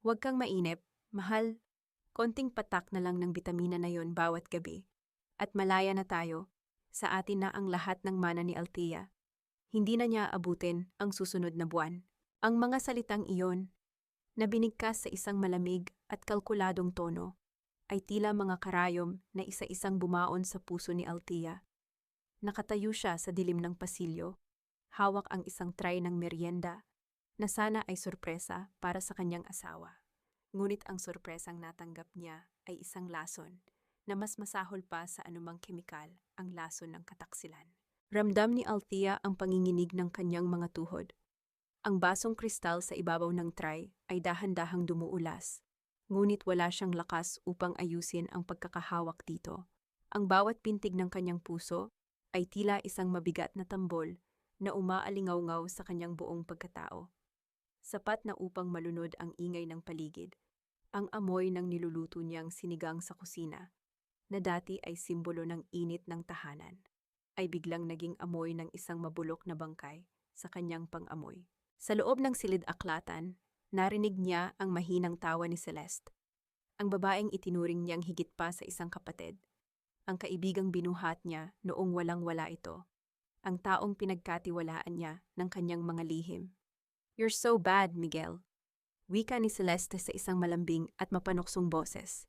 Huwag kang mainip, mahal. Konting patak na lang ng bitamina na yon bawat gabi. At malaya na tayo. Sa atin na ang lahat ng mana ni Althea. Hindi na niya abutin ang susunod na buwan. Ang mga salitang iyon, na binigkas sa isang malamig at kalkuladong tono, ay tila mga karayom na isa-isang bumaon sa puso ni Althea. Nakatayo siya sa dilim ng pasilyo, hawak ang isang tray ng merienda, na sana ay sorpresa para sa kanyang asawa. Ngunit ang sorpresang natanggap niya ay isang lason na mas masahol pa sa anumang kemikal, ang lason ng kataksilan. Ramdam ni Althea ang panginginig ng kanyang mga tuhod. Ang basong kristal sa ibabaw ng tray ay dahan-dahang dumuulas, ngunit wala siyang lakas upang ayusin ang pagkakahawak dito. Ang bawat pintig ng kanyang puso ay tila isang mabigat na tambol na umaalingaw-ngaw sa kanyang buong pagkatao. Sapat na upang malunod ang ingay ng paligid, ang amoy ng niluluto niyang sinigang sa kusina, na dati ay simbolo ng init ng tahanan, ay biglang naging amoy ng isang mabulok na bangkay sa kanyang pang-amoy. Sa loob ng silid-aklatan, narinig niya ang mahinang tawa ni Celeste, ang babaeng itinuring niyang higit pa sa isang kapatid, ang kaibigang binuhat niya noong walang-wala ito, ang taong pinagkatiwalaan niya ng kanyang mga lihim. "You're so bad, Miguel," wika ni Celeste sa isang malambing at mapanuksong boses.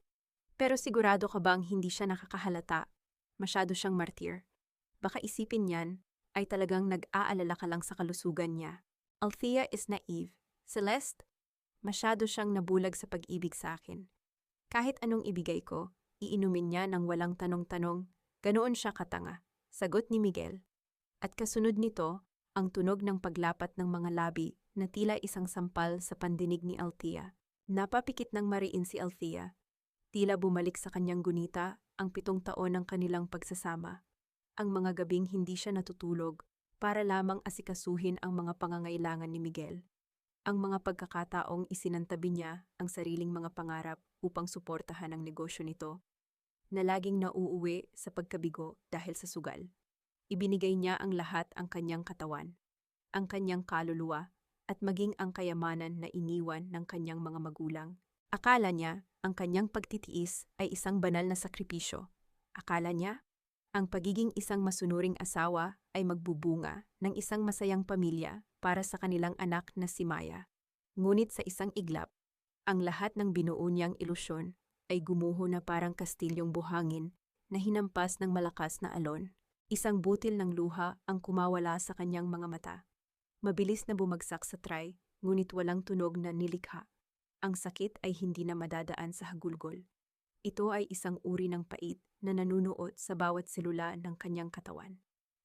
"Pero sigurado ka bang hindi siya nakakahalata? Masyado siyang martir. Baka isipin niyan ay talagang nag-aalala ka lang sa kalusugan niya." Althea is naive. "Celeste, masyado siyang nabulag sa pag-ibig sa akin. Kahit anong ibigay ko, iinumin niya ng walang tanong-tanong. Ganoon siya katanga," sagot ni Miguel. At kasunod nito, ang tunog ng paglapat ng mga labi na tila isang sampal sa pandinig ni Althea. Napapikit ng mariin si Althea. Tila bumalik sa kanyang gunita ang 7 taon ng kanilang pagsasama. Ang mga gabing hindi siya natutulog para lamang asikasuhin ang mga pangangailangan ni Miguel. Ang mga pagkakataong isinantabi niya ang sariling mga pangarap upang suportahan ang negosyo nito, na laging nauuwi sa pagkabigo dahil sa sugal. Ibinigay niya ang lahat, ang kanyang katawan, ang kanyang kaluluwa, at maging ang kayamanan na iniwan ng kanyang mga magulang. Akala niya ang kanyang pagtitiis ay isang banal na sakripisyo. Akala niya ang pagiging isang masunuring asawa ay magbubunga ng isang masayang pamilya para sa kanilang anak na si Maya. Ngunit sa isang iglap, ang lahat ng binuo niyang ilusyon ay gumuho na parang kastilyong buhangin na hinampas ng malakas na alon. Isang butil ng luha ang kumawala sa kanyang mga mata. Mabilis na bumagsak sa tray, ngunit walang tunog na nilikha. Ang sakit ay hindi na madadaan sa hagulgol. Ito ay isang uri ng pait na nanunuot sa bawat selula ng kanyang katawan.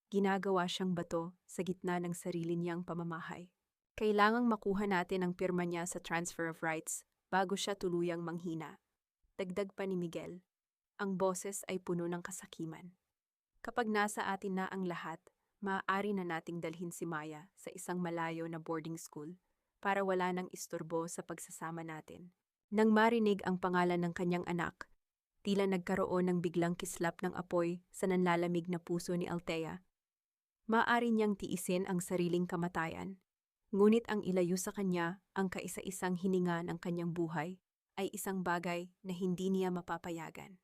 Ginagawa siyang bato sa gitna ng sarili niyang pamamahay. Kailangang makuha natin ang pirma niya sa transfer of rights bago siya tuluyang manghina. Dagdag pa ni Miguel, ang boses ay puno ng kasakiman. "Kapag nasa atin na ang lahat, maaari na nating dalhin si Maya sa isang malayo na boarding school para wala nang istorbo sa pagsasama natin." Nang marinig ang pangalan ng kanyang anak, tila nagkaroon ng biglang kislap ng apoy sa nanlalamig na puso ni Althea. Maaari niyang tiisin ang sariling kamatayan, ngunit ang ilayo sa kanya ang kaisa-isang hininga ng kanyang buhay ay isang bagay na hindi niya mapapayagan.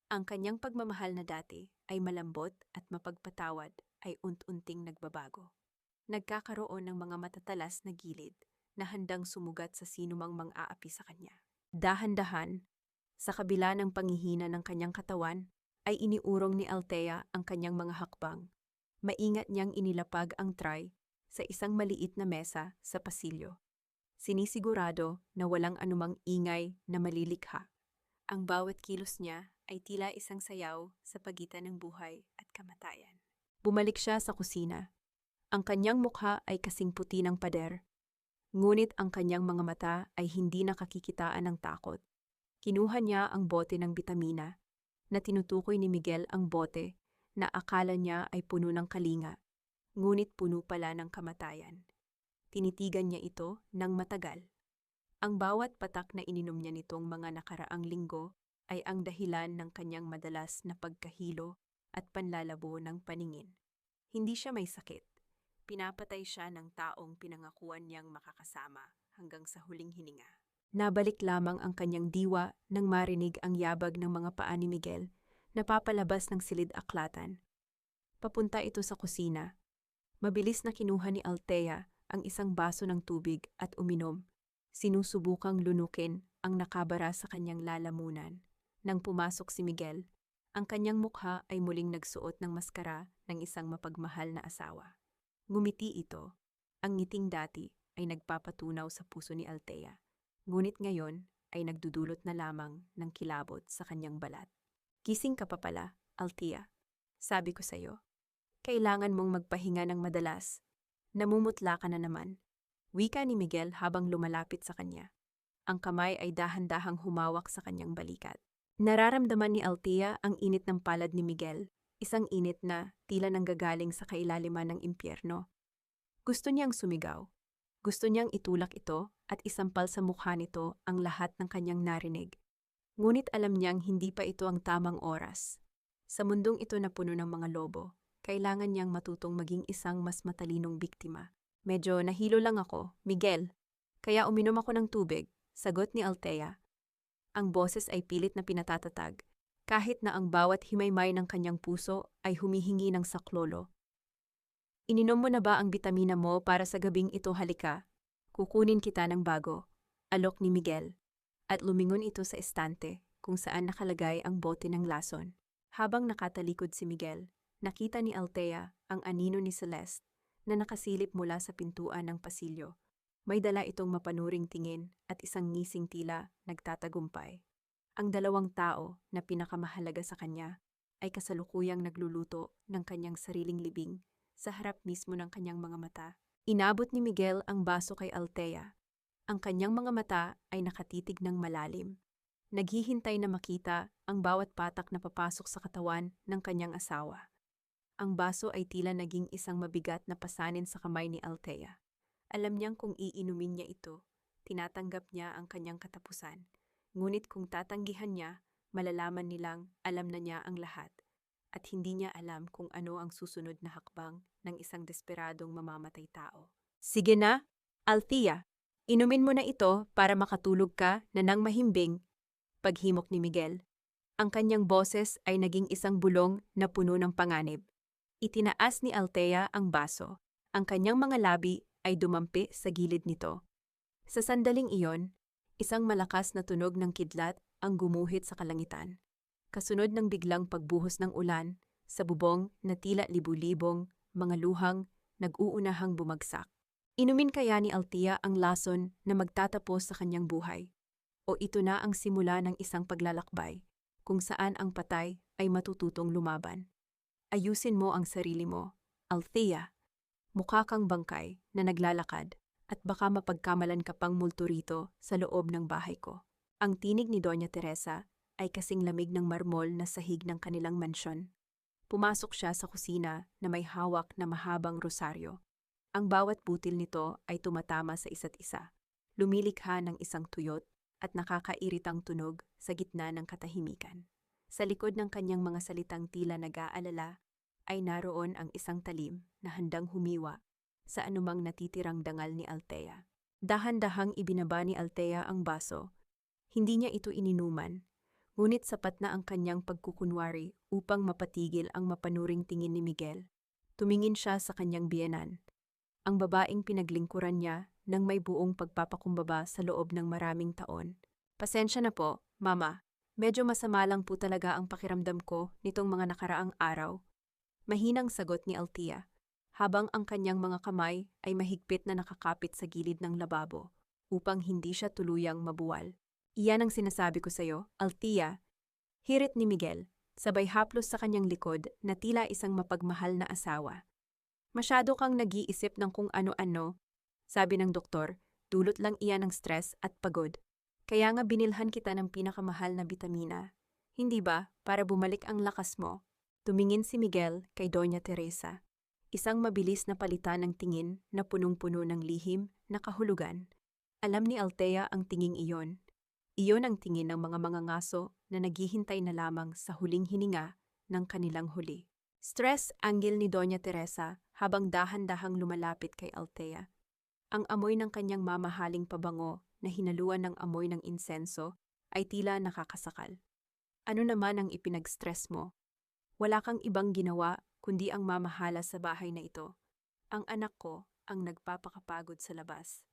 Ang kanyang pagmamahal na dati ay malambot at mapagpatawad ay unt-unting nagbabago. Nagkakaroon ng mga matatalas na gilid na handang sumugat sa sinumang mang-aapi sa kanya. Dahan-dahan, sa kabila ng panghihina ng kanyang katawan, ay iniurong ni Althea ang kanyang mga hakbang. Maingat niyang inilapag ang tray sa isang maliit na mesa sa pasilyo. Sinisigurado na walang anumang ingay na malilikha. Ang bawat kilos niya ay tila isang sayaw sa pagitan ng buhay at kamatayan. Bumalik siya sa kusina. Ang kanyang mukha ay kasing puti ng pader, ngunit ang kanyang mga mata ay hindi nakakikitaan ng takot. Kinuha niya ang bote ng bitamina, na tinutukoy ni Miguel ang bote na akala niya ay puno ng kalinga, ngunit puno pala ng kamatayan. Tinitigan niya ito ng matagal. Ang bawat patak na ininom niya nitong mga nakaraang linggo ay ang dahilan ng kanyang madalas na pagkahilo at panlalabo ng paningin. Hindi siya may sakit. Pinapatay siya ng taong pinangakuan niyang makakasama hanggang sa huling hininga. Nabalik lamang ang kanyang diwa nang marinig ang yabag ng mga paa ni Miguel na papalabas ng silid-aklatan. Papunta ito sa kusina. Mabilis na kinuha ni Althea ang isang baso ng tubig at uminom. Sinusubukang lunukin ang nakabara sa kanyang lalamunan. Nang pumasok si Miguel, ang kanyang mukha ay muling nagsuot ng maskara ng isang mapagmahal na asawa. Ngumiti ito. Ang ngiting dati ay nagpapatunaw sa puso ni Althea. Ngunit ngayon ay nagdudulot na lamang ng kilabot sa kanyang balat. Gising ka pa pala, Althea. Sabi ko sa'yo, kailangan mong magpahinga ng madalas. Namumutla ka na naman. Wika ni Miguel habang lumalapit sa kanya. Ang kamay ay dahan-dahang humawak sa kanyang balikat. Nararamdaman ni Althea ang init ng palad ni Miguel, isang init na tila nanggagaling sa kailaliman ng impyerno. Gusto niyang sumigaw. Gusto niyang itulak ito at isampal sa mukha nito ang lahat ng kanyang narinig. Ngunit alam niyang hindi pa ito ang tamang oras. Sa mundong ito na puno ng mga lobo, kailangan niyang matutong maging isang mas matalinong biktima. Medyo nahilo lang ako, Miguel. Kaya uminom ako ng tubig, sagot ni Althea. Ang boses ay pilit na pinatatatag, kahit na ang bawat himaymay ng kanyang puso ay humihingi ng saklolo. Ininom mo na ba ang bitamina mo para sa gabing ito, halika? Kukunin kita ng bago, alok ni Miguel. At lumingon ito sa estante kung saan nakalagay ang bote ng lason. Habang nakatalikod si Miguel, nakita ni Althea ang anino ni Celeste na nakasilip mula sa pintuan ng pasilyo. May dala itong mapanuring tingin at isang ngising tila nagtatagumpay. Ang dalawang tao na pinakamahalaga sa kanya ay kasalukuyang nagluluto ng kanyang sariling libing sa harap mismo ng kanyang mga mata. Inabot ni Miguel ang baso kay Althea. Ang kanyang mga mata ay nakatitig ng malalim. Naghihintay na makita ang bawat patak na papasok sa katawan ng kanyang asawa. Ang baso ay tila naging isang mabigat na pasanin sa kamay ni Althea. Alam niyang kung iinumin niya ito, tinatanggap niya ang kanyang katapusan. Ngunit kung tatanggihan niya, malalaman nilang alam na niya ang lahat. At hindi niya alam kung ano ang susunod na hakbang ng isang desperadong mamamatay tao. Sige na, Althea, inumin mo na ito para makatulog ka na nang mahimbing, paghimok ni Miguel. Ang kanyang boses ay naging isang bulong na puno ng panganib. Itinaas ni Althea ang baso. Ang kanyang mga labi ay dumampi sa gilid nito. Sa sandaling iyon, isang malakas na tunog ng kidlat ang gumuhit sa kalangitan. Kasunod ng biglang pagbuhos ng ulan sa bubong na tila libu-libong mga luhang nag-uunahang bumagsak. Inumin kaya ni Althea ang lason na magtatapos sa kanyang buhay? O ito na ang simula ng isang paglalakbay kung saan ang patay ay matututong lumaban? Ayusin mo ang sarili mo, Althea. Mukha kang bangkay na naglalakad at baka mapagkamalan ka pang multo rito sa loob ng bahay ko. Ang tinig ni Doña Teresa ay kasing lamig ng marmol na sahig ng kanilang mansyon. Pumasok siya sa kusina na may hawak na mahabang rosaryo. Ang bawat butil nito ay tumatama sa isa't isa, lumilikha ng isang tuyot at nakakairitang tunog sa gitna ng katahimikan. Sa likod ng kanyang mga salitang tila nag-aalala, ay naroon ang isang talim na handang humiwa sa anumang natitirang dangal ni Althea. Dahan-dahang ibinaba ni Althea ang baso. Hindi niya ito ininuman, ngunit sapat na ang kanyang pagkukunwari upang mapatigil ang mapanuring tingin ni Miguel. Tumingin siya sa kanyang biyenan, ang babaeng pinaglingkuran niya nang may buong pagpapakumbaba sa loob ng maraming taon. Pasensya na po, Mama. Medyo masama lang po talaga ang pakiramdam ko nitong mga nakaraang araw. Mahinang sagot ni Althea, habang ang kanyang mga kamay ay mahigpit na nakakapit sa gilid ng lababo upang hindi siya tuluyang mabuwal. Iyan ang sinasabi ko sa'yo, Althea. Hirit ni Miguel, sabay haplos sa kanyang likod na tila isang mapagmahal na asawa. Masyado kang nag-iisip ng kung ano-ano, sabi ng doktor, dulot lang iyan ng stress at pagod. Kaya nga binilhan kita ng pinakamahal na bitamina. Hindi ba, para bumalik ang lakas mo? Tumingin si Miguel kay Doña Teresa. Isang mabilis na palitan ng tingin na punong-puno ng lihim na kahulugan. Alam ni Althea ang tinging iyon. Iyon ang tingin ng mga mangangaso na naghihintay na lamang sa huling hininga ng kanilang huli. Stress angle ni Doña Teresa habang dahan-dahang lumalapit kay Althea. Ang amoy ng kanyang mamahaling pabango na hinaluan ng amoy ng insenso ay tila nakakasakal. Ano naman ang ipinag-stress mo? Wala kang ibang ginawa kundi ang mamahala sa bahay na ito. Ang anak ko ang nagpapakapagod sa labas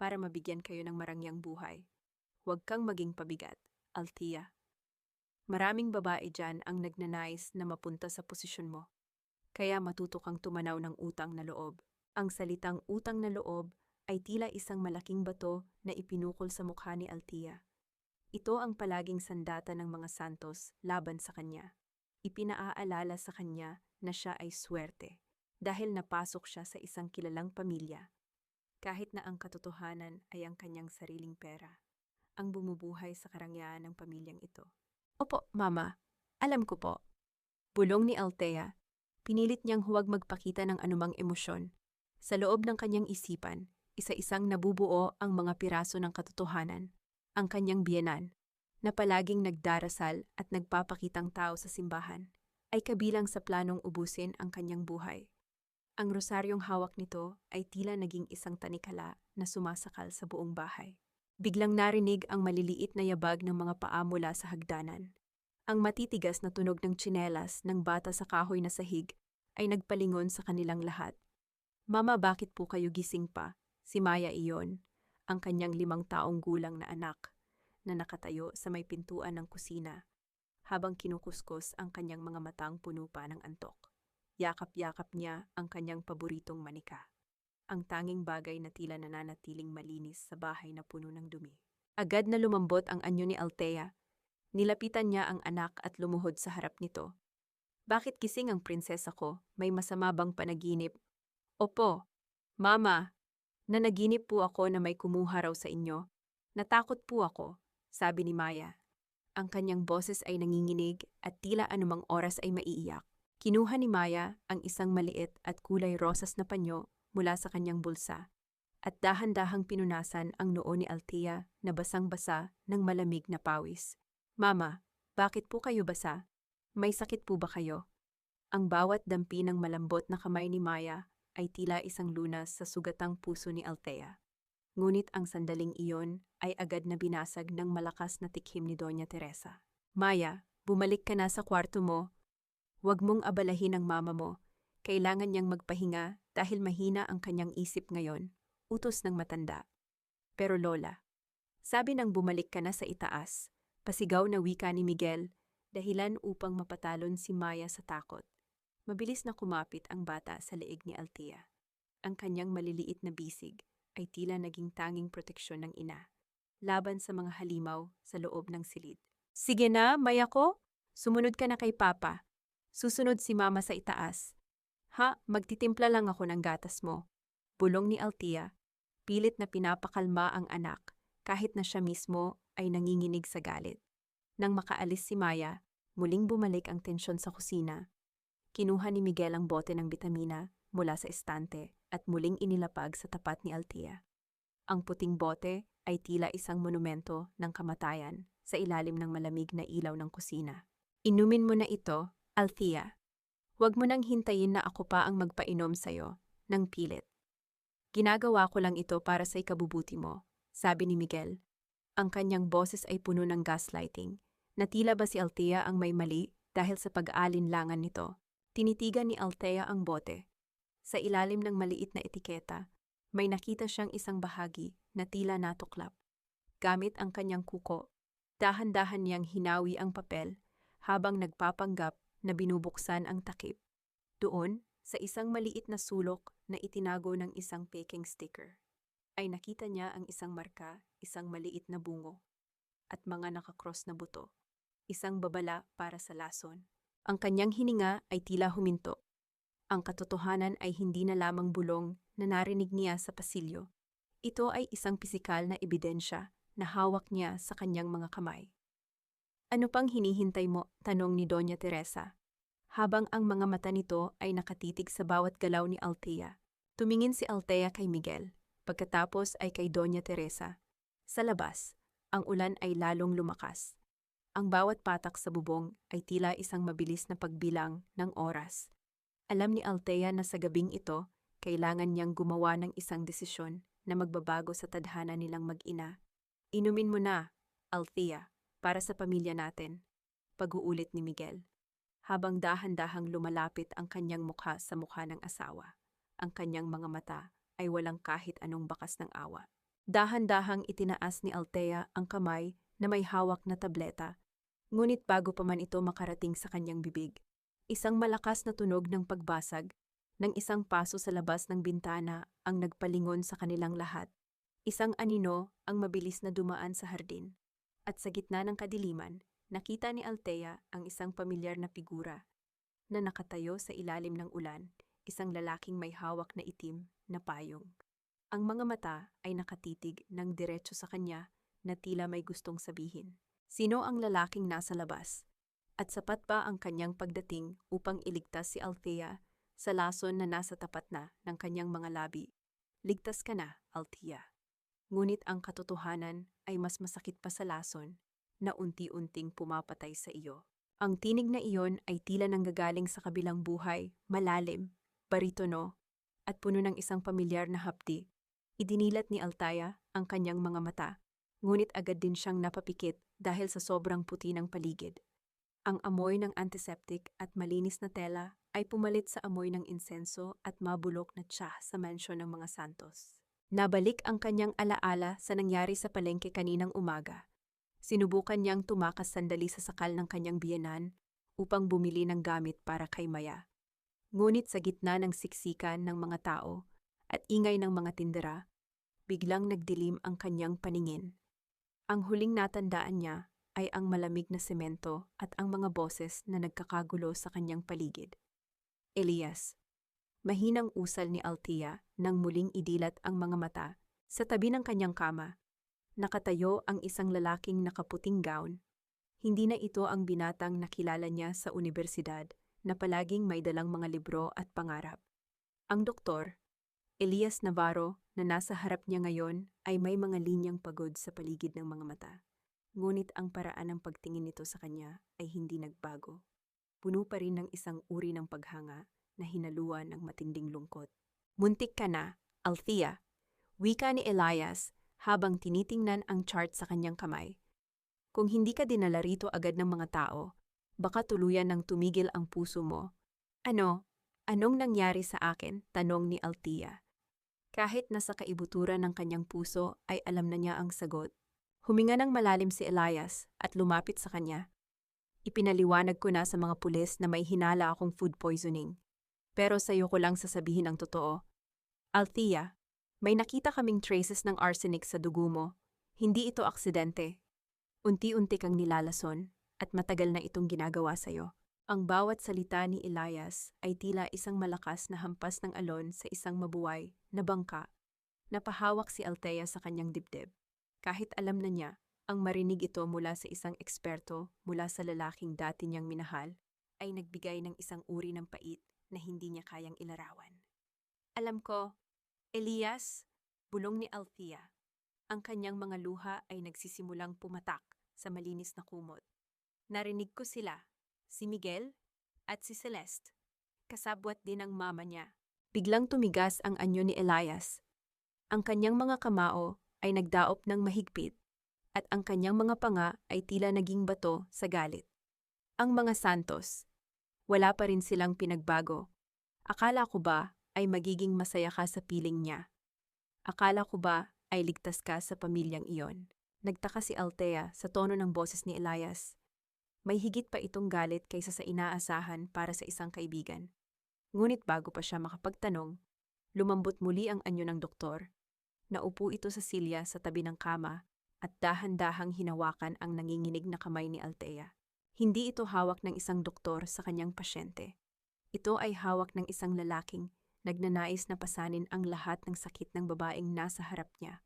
para mabigyan kayo ng marangyang buhay. Huwag kang maging pabigat, Althea. Maraming babae dyan ang nagnanais na mapunta sa posisyon mo. Kaya matuto kang tumanaw ng utang na loob. Ang salitang utang na loob ay tila isang malaking bato na ipinukol sa mukha ni Althea. Ito ang palaging sandata ng mga santos laban sa kanya. Ipinaaalala sa kanya na siya ay swerte dahil napasok siya sa isang kilalang pamilya. Kahit na ang katotohanan ay ang kanyang sariling pera, ang bumubuhay sa karangyaan ng pamilyang ito. Opo, Mama. Alam ko po. Bulong ni Althea. Pinilit niyang huwag magpakita ng anumang emosyon. Sa loob ng kanyang isipan, isa-isang nabubuo ang mga piraso ng katotohanan. Ang kanyang biyenan, na palaging nagdarasal at nagpapakitang tao sa simbahan, ay kabilang sa planong ubusin ang kanyang buhay. Ang rosaryong hawak nito ay tila naging isang tanikala na sumasakal sa buong bahay. Biglang narinig ang maliliit na yabag ng mga paa mula sa hagdanan. Ang matitigas na tunog ng tsinelas ng bata sa kahoy na sahig ay nagpalingon sa kanilang lahat. Mama, bakit po kayo gising pa? Si Maya iyon, ang kanyang 5 taong gulang na anak, na nakatayo sa may pintuan ng kusina, habang kinukuskus ang kanyang mga matang puno pa ng antok. Yakap-yakap niya ang kanyang paboritong manika. Ang tanging bagay na tila nananatiling malinis sa bahay na puno ng dumi. Agad na lumambot ang anyo ni Althea. Nilapitan niya ang anak at lumuhod sa harap nito. Bakit gising ang prinsesa ko? May masama bang panaginip? Opo, Mama. Nanaginip po ako na may kumuha raw sa inyo. Natakot po ako, sabi ni Maya. Ang kanyang boses ay nanginginig at tila anumang oras ay maiiyak. Kinuha ni Maya ang isang maliit at kulay rosas na panyo mula sa kanyang bulsa at dahan-dahang pinunasan ang noo ni Althea na basang-basa ng malamig na pawis. Mama, bakit po kayo basa? May sakit po ba kayo? Ang bawat dampi ng malambot na kamay ni Maya ay tila isang lunas sa sugatang puso ni Althea. Ngunit ang sandaling iyon ay agad na binasag ng malakas na tikhim ni Doña Teresa. Maya, bumalik ka na sa kwarto mo. Huwag mong abalahin ang mama mo. Kailangan niyang magpahinga dahil mahina ang kanyang isip ngayon, utos ng matanda. Pero Lola, sabi nang bumalik ka na sa itaas, pasigaw na wika ni Miguel, dahilan upang mapatalon si Maya sa takot. Mabilis na kumapit ang bata sa leeg ni Althea. Ang kanyang maliliit na bisig ay tila naging tanging proteksyon ng ina, laban sa mga halimaw sa loob ng silid. Sige na, Maya ko, sumunod ka na kay Papa. Susunod si Mama sa itaas. Ha, magtitimpla lang ako ng gatas mo. Bulong ni Althea, pilit na pinapakalma ang anak kahit na siya mismo ay nanginginig sa galit. Nang makaalis si Maya, muling bumalik ang tensyon sa kusina. Kinuha ni Miguel ang bote ng bitamina mula sa estante at muling inilapag sa tapat ni Althea. Ang puting bote ay tila isang monumento ng kamatayan sa ilalim ng malamig na ilaw ng kusina. Inumin mo na ito, Althea. Huwag mo nang hintayin na ako pa ang magpainom sa'yo ng pilit. Ginagawa ko lang ito para sa ikabubuti mo, sabi ni Miguel. Ang kanyang boses ay puno ng gaslighting, na tila ba si Althea ang may mali dahil sa pag-aalinlangan nito. Tinitigan ni Althea ang bote. Sa ilalim ng maliit na etiketa, may nakita siyang isang bahagi na tila natuklap. Gamit ang kanyang kuko, dahan-dahan niyang hinawi ang papel habang nagpapanggap na binubuksan ang takip. Doon, sa isang maliit na sulok na itinago ng isang peking sticker, ay nakita niya ang isang marka, isang maliit na bungo, at mga nakakross na buto, isang babala para sa lason. Ang kanyang hininga ay tila huminto. Ang katotohanan ay hindi na lamang bulong na narinig niya sa pasilyo. Ito ay isang pisikal na ebidensya na hawak niya sa kanyang mga kamay. Ano pang hinihintay mo? Tanong ni Doña Teresa. Habang ang mga mata nito ay nakatitig sa bawat galaw ni Althea. Tumingin si Althea kay Miguel, pagkatapos ay kay Doña Teresa. Sa labas, ang ulan ay lalong lumakas. Ang bawat patak sa bubong ay tila isang mabilis na pagbilang ng oras. Alam ni Althea na sa gabing ito, kailangan niyang gumawa ng isang desisyon na magbabago sa tadhana nilang mag-ina Inumin mo na, Althea, para sa pamilya natin. Pag-uulit ni Miguel. Habang dahan-dahang lumalapit ang kanyang mukha sa mukha ng asawa, ang kanyang mga mata ay walang kahit anong bakas ng awa. Dahan-dahang itinaas ni Althea ang kamay na may hawak na tableta, ngunit bago pa man ito makarating sa kanyang bibig, isang malakas na tunog ng pagbasag ng isang paso sa labas ng bintana ang nagpalingon sa kanilang lahat. Isang anino ang mabilis na dumaan sa hardin, at sa gitna ng kadiliman, nakita ni Althea ang isang pamilyar na figura na nakatayo sa ilalim ng ulan, isang lalaking may hawak na itim na payong. Ang mga mata ay nakatitig ng diretso sa kanya na tila may gustong sabihin. Sino ang lalaking nasa labas? At sapat ba ang kanyang pagdating upang iligtas si Althea sa lason na nasa tapat na ng kanyang mga labi? Ligtas ka na, Althea. Ngunit ang katotohanan ay mas masakit pa sa lason na unti-unting pumapatay sa iyo. Ang tinig na iyon ay tila nanggagaling sa kabilang buhay, malalim, baritono, at puno ng isang pamilyar na hapdi. Idinilat ni Althea ang kanyang mga mata, ngunit agad din siyang napapikit dahil sa sobrang puti ng paligid. Ang amoy ng antiseptic at malinis na tela ay pumalit sa amoy ng insenso at mabulok na tsa sa mansyon ng mga santos. Nabalik ang kanyang alaala sa nangyari sa palengke kaninang umaga. Sinubukan niyang tumakas sandali sa sakal ng kanyang biyenan upang bumili ng gamit para kay Maya. Ngunit sa gitna ng siksikan ng mga tao at ingay ng mga tindera, biglang nagdilim ang kanyang paningin. Ang huling natandaan niya ay ang malamig na semento at ang mga boses na nagkakagulo sa kanyang paligid. Elias. Mahinang usal ni Althea nang muling idilat ang mga mata. Sa tabi ng kanyang kama, nakatayo ang isang lalaking nakaputing gown. Hindi na ito ang binatang nakilala niya sa unibersidad na palaging may dalang mga libro at pangarap. Ang doktor, Elias Navarro, na nasa harap niya ngayon ay may mga linyang pagod sa paligid ng mga mata. Ngunit ang paraan ng pagtingin nito sa kanya ay hindi nagbago. Puno pa rin ng isang uri ng paghanga na hinaluan ng matinding lungkot. Muntik ka na, Althea, wika ni Elias habang tinitingnan ang chart sa kanyang kamay. Kung hindi ka dinala rito agad ng mga tao, baka tuluyan ng tumigil ang puso mo. Anong nangyari sa akin? Tanong ni Althea. Kahit nasa kaibuturan ng kanyang puso ay alam na niya ang sagot. Huminga ng malalim si Elias at lumapit sa kanya. Ipinaliwanag ko na sa mga pulis na may hinala akong food poisoning. Pero sa iyo ko lang sasabihin ang totoo. Althea, may nakita kaming traces ng arsenic sa dugo mo. Hindi ito aksidente. Unti-unti kang nilalason at matagal na itong ginagawa sa iyo. Ang bawat salita ni Elias ay tila isang malakas na hampas ng alon sa isang mabuway na bangka. Napahawak si Althea sa kanyang dibdib. Kahit alam na niya, ang marinig ito mula sa isang eksperto mula sa lalaking dati niyang minahal, ay nagbigay ng isang uri ng pait na hindi niya kayang ilarawan. Alam ko, Elias, bulong ni Althea. Ang kanyang mga luha ay nagsisimulang pumatak sa malinis na kumot. Narinig ko sila, si Miguel at si Celeste. Kasabwat din ang mama niya. Biglang tumigas ang anyo ni Elias. Ang kanyang mga kamao ay nagdaop ng mahigpit at ang kanyang mga panga ay tila naging bato sa galit. Ang mga santos, wala pa rin silang pinagbago. Akala ko ba ay magiging masaya ka sa piling niya? Akala ko ba ay ligtas ka sa pamilyang iyon? Nagtaka si Althea sa tono ng boses ni Elias. May higit pa itong galit kaysa sa inaasahan para sa isang kaibigan. Ngunit bago pa siya makapagtanong, lumambot muli ang anyo ng doktor. Naupo ito sa silya sa tabi ng kama at dahan-dahang hinawakan ang nanginginig na kamay ni Althea. Hindi ito hawak ng isang doktor sa kanyang pasyente. Ito ay hawak ng isang lalaking nagnanais na pasanin ang lahat ng sakit ng babaeng nasa harap niya.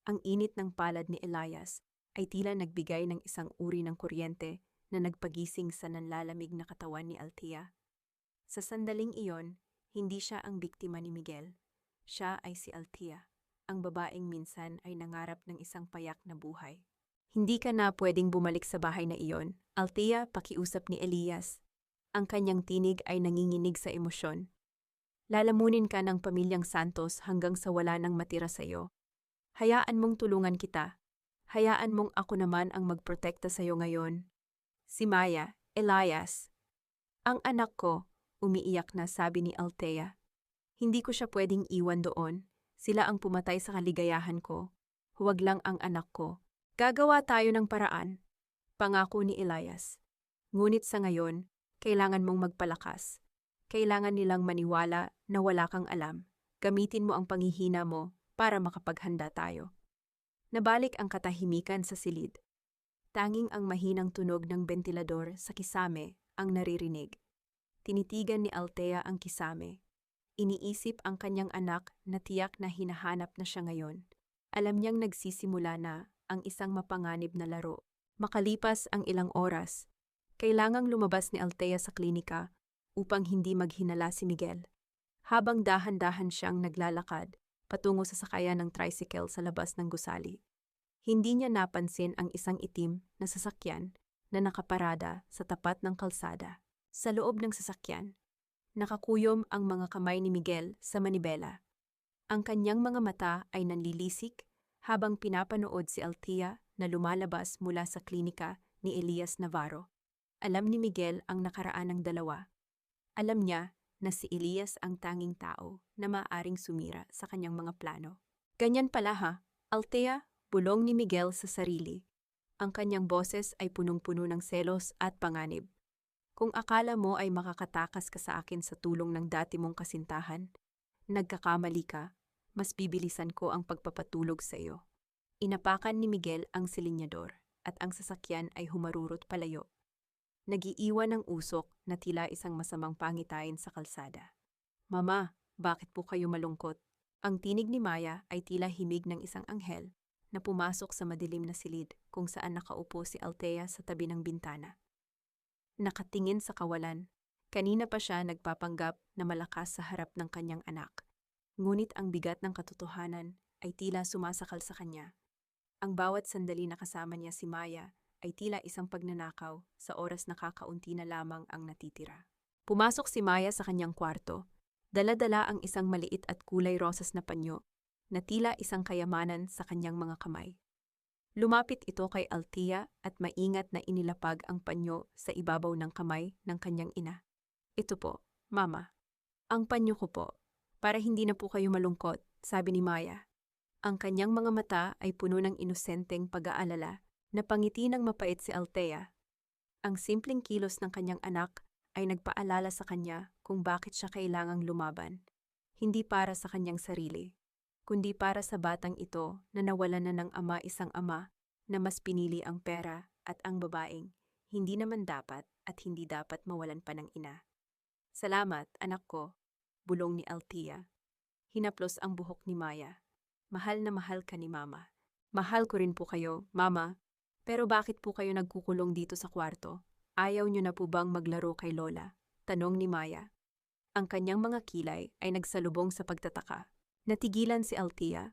Ang init ng palad ni Elias ay tila nagbigay ng isang uri ng kuryente na nagpagising sa nanlalamig na katawan ni Althea. Sa sandaling iyon, hindi siya ang biktima ni Miguel. Siya ay si Althea, ang babaeng minsan ay nangarap ng isang payak na buhay. Hindi ka na pwedeng bumalik sa bahay na iyon, Althea, pakiusap ni Elias. Ang kanyang tinig ay nanginginig sa emosyon. Lalamunin ka ng pamilyang Santos hanggang sa wala nang matira sa iyo. Hayaan mong tulungan kita. Hayaan mong ako naman ang magprotekta sa'yo ngayon. Si Maya, Elias. Ang anak ko, umiiyak na sabi ni Althea. Hindi ko siya pwedeng iwan doon. Sila ang pumatay sa kaligayahan ko. Huwag lang ang anak ko. Gagawa tayo ng paraan. Pangako ni Elias. Ngunit sa ngayon, kailangan mong magpalakas. Kailangan nilang maniwala na wala kang alam. Gamitin mo ang panghihina mo para makapaghanda tayo. Nabalik ang katahimikan sa silid. Tanging ang mahinang tunog ng bentilador sa kisame ang naririnig. Tinitigan ni Althea ang kisame. Iniisip ang kanyang anak na tiyak na hinahanap na siya ngayon. Alam niyang nagsisimula na ang isang mapanganib na laro. Makalipas ang ilang oras, kailangang lumabas ni Althea sa klinika upang hindi maghinala si Miguel. Habang dahan-dahan siyang naglalakad patungo sa sakayan ng tricycle sa labas ng gusali, hindi niya napansin ang isang itim na sasakyan na nakaparada sa tapat ng kalsada. Sa loob ng sasakyan, nakakuyom ang mga kamay ni Miguel sa manibela. Ang kanyang mga mata ay nanlilisik habang pinapanood si Althea na lumalabas mula sa klinika ni Elias Navarro. Alam ni Miguel ang nakaraan ng dalawa. Alam niya na si Elias ang tanging tao na maaaring sumira sa kanyang mga plano. Ganyan pala ha, Althea, bulong ni Miguel sa sarili. Ang kanyang boses ay punong-puno ng selos at panganib. Kung akala mo ay makakatakas ka sa akin sa tulong ng dati mong kasintahan, nagkakamali ka, mas bibilisan ko ang pagpapatulog sa iyo. Inapakan ni Miguel ang silinyador at ang sasakyan ay humarurot palayo. Nagiiwan ng usok na tila isang masamang pangitain sa kalsada. Mama, bakit po kayo malungkot? Ang tinig ni Maya ay tila himig ng isang anghel na pumasok sa madilim na silid kung saan nakaupo si Althea sa tabi ng bintana. Nakatingin sa kawalan, kanina pa siya nagpapanggap na malakas sa harap ng kanyang anak. Ngunit ang bigat ng katotohanan ay tila sumasakal sa kanya. Ang bawat sandali na kasama niya si Maya ay tila isang pagnanakaw sa oras na kakaunti na lamang ang natitira. Pumasok si Maya sa kanyang kwarto. Dala-dala ang isang maliit at kulay rosas na panyo na tila isang kayamanan sa kanyang mga kamay. Lumapit ito kay Althea at maingat na inilapag ang panyo sa ibabaw ng kamay ng kanyang ina. Ito po, Mama. Ang panyo ko po, para hindi na po kayo malungkot, sabi ni Maya. Ang kanyang mga mata ay puno ng inosenteng pag-aalala na pangiti ng mapait si Althea. Ang simpleng kilos ng kanyang anak ay nagpaalala sa kanya kung bakit siya kailangang lumaban. Hindi para sa kanyang sarili, kundi para sa batang ito na nawalan na ng ama isang ama na mas pinili ang pera at ang babaeng hindi naman dapat at hindi dapat mawalan pa ng ina. Salamat, anak ko, bulong ni Althea. Hinaplos ang buhok ni Maya. Mahal na mahal ka ni Mama. Mahal ko rin po kayo, Mama. Pero bakit po kayo nagkukulong dito sa kwarto? Ayaw niyo na po bang maglaro kay Lola? Tanong ni Maya. Ang kanyang mga kilay ay nagsalubong sa pagtataka. Natigilan si Althea.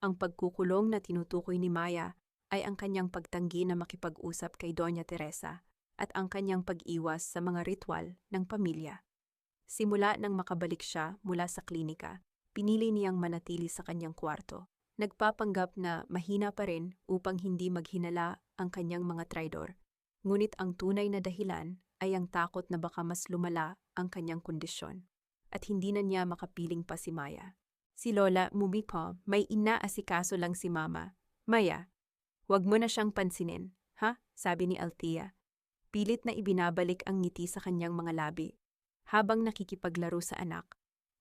Ang pagkukulong na tinutukoy ni Maya ay ang kanyang pagtanggi na makipag-usap kay Doña Teresa at ang kanyang pag-iwas sa mga ritual ng pamilya. Simula nang makabalik siya mula sa klinika, pinili niyang manatili sa kanyang kwarto. Nagpapanggap na mahina pa rin upang hindi maghinala ang kanyang mga traidor. Ngunit ang tunay na dahilan ay ang takot na baka mas lumala ang kanyang kondisyon. At hindi na niya makapiling pa si Maya. Si Lola Mumiko, may inaasikaso lang si Mama. Maya, huwag mo na siyang pansinin, ha? Sabi ni Althea. Pilit na ibinabalik ang ngiti sa kanyang mga labi. Habang nakikipaglaro sa anak,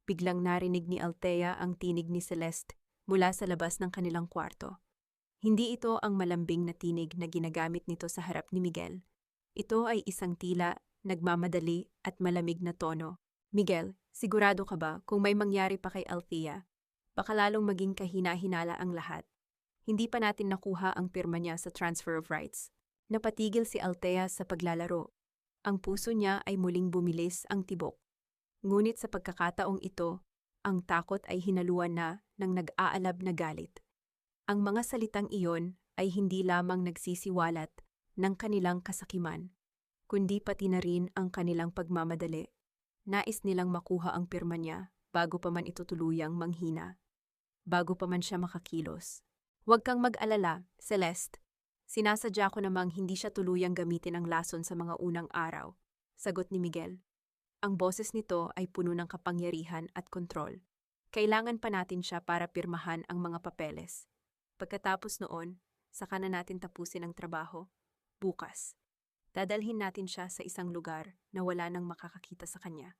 biglang narinig ni Althea ang tinig ni Celeste mula sa labas ng kanilang kwarto. Hindi ito ang malambing na tinig na ginagamit nito sa harap ni Miguel. Ito ay isang tila, nagmamadali at malamig na tono. Miguel, sigurado ka ba kung may mangyari pa kay Althea? Baka lalong maging kahina-hinala ang lahat. Hindi pa natin nakuha ang pirma niya sa transfer of rights. Napatigil si Althea sa paglalaro. Ang puso niya ay muling bumilis ang tibok. Ngunit sa pagkakataong ito, ang takot ay hinaluan na ng nag-aalab na galit. Ang mga salitang iyon ay hindi lamang nagsisiwalat ng kanilang kasakiman, kundi pati na rin ang kanilang pagmamadali. Nais nilang makuha ang pirma niya bago pa man ito tuluyang manghina, bago pa man siya makakilos. Huwag kang mag-alala, Celeste. Sinasadya ko namang hindi siya tuluyang gamitin ang lason sa mga unang araw. Sagot ni Miguel. Ang boses nito ay puno ng kapangyarihan at kontrol. Kailangan pa natin siya para pirmahan ang mga papeles. Pagkatapos noon, saka na natin tapusin ang trabaho. Bukas. Dadalhin natin siya sa isang lugar na wala nang makakakita sa kanya.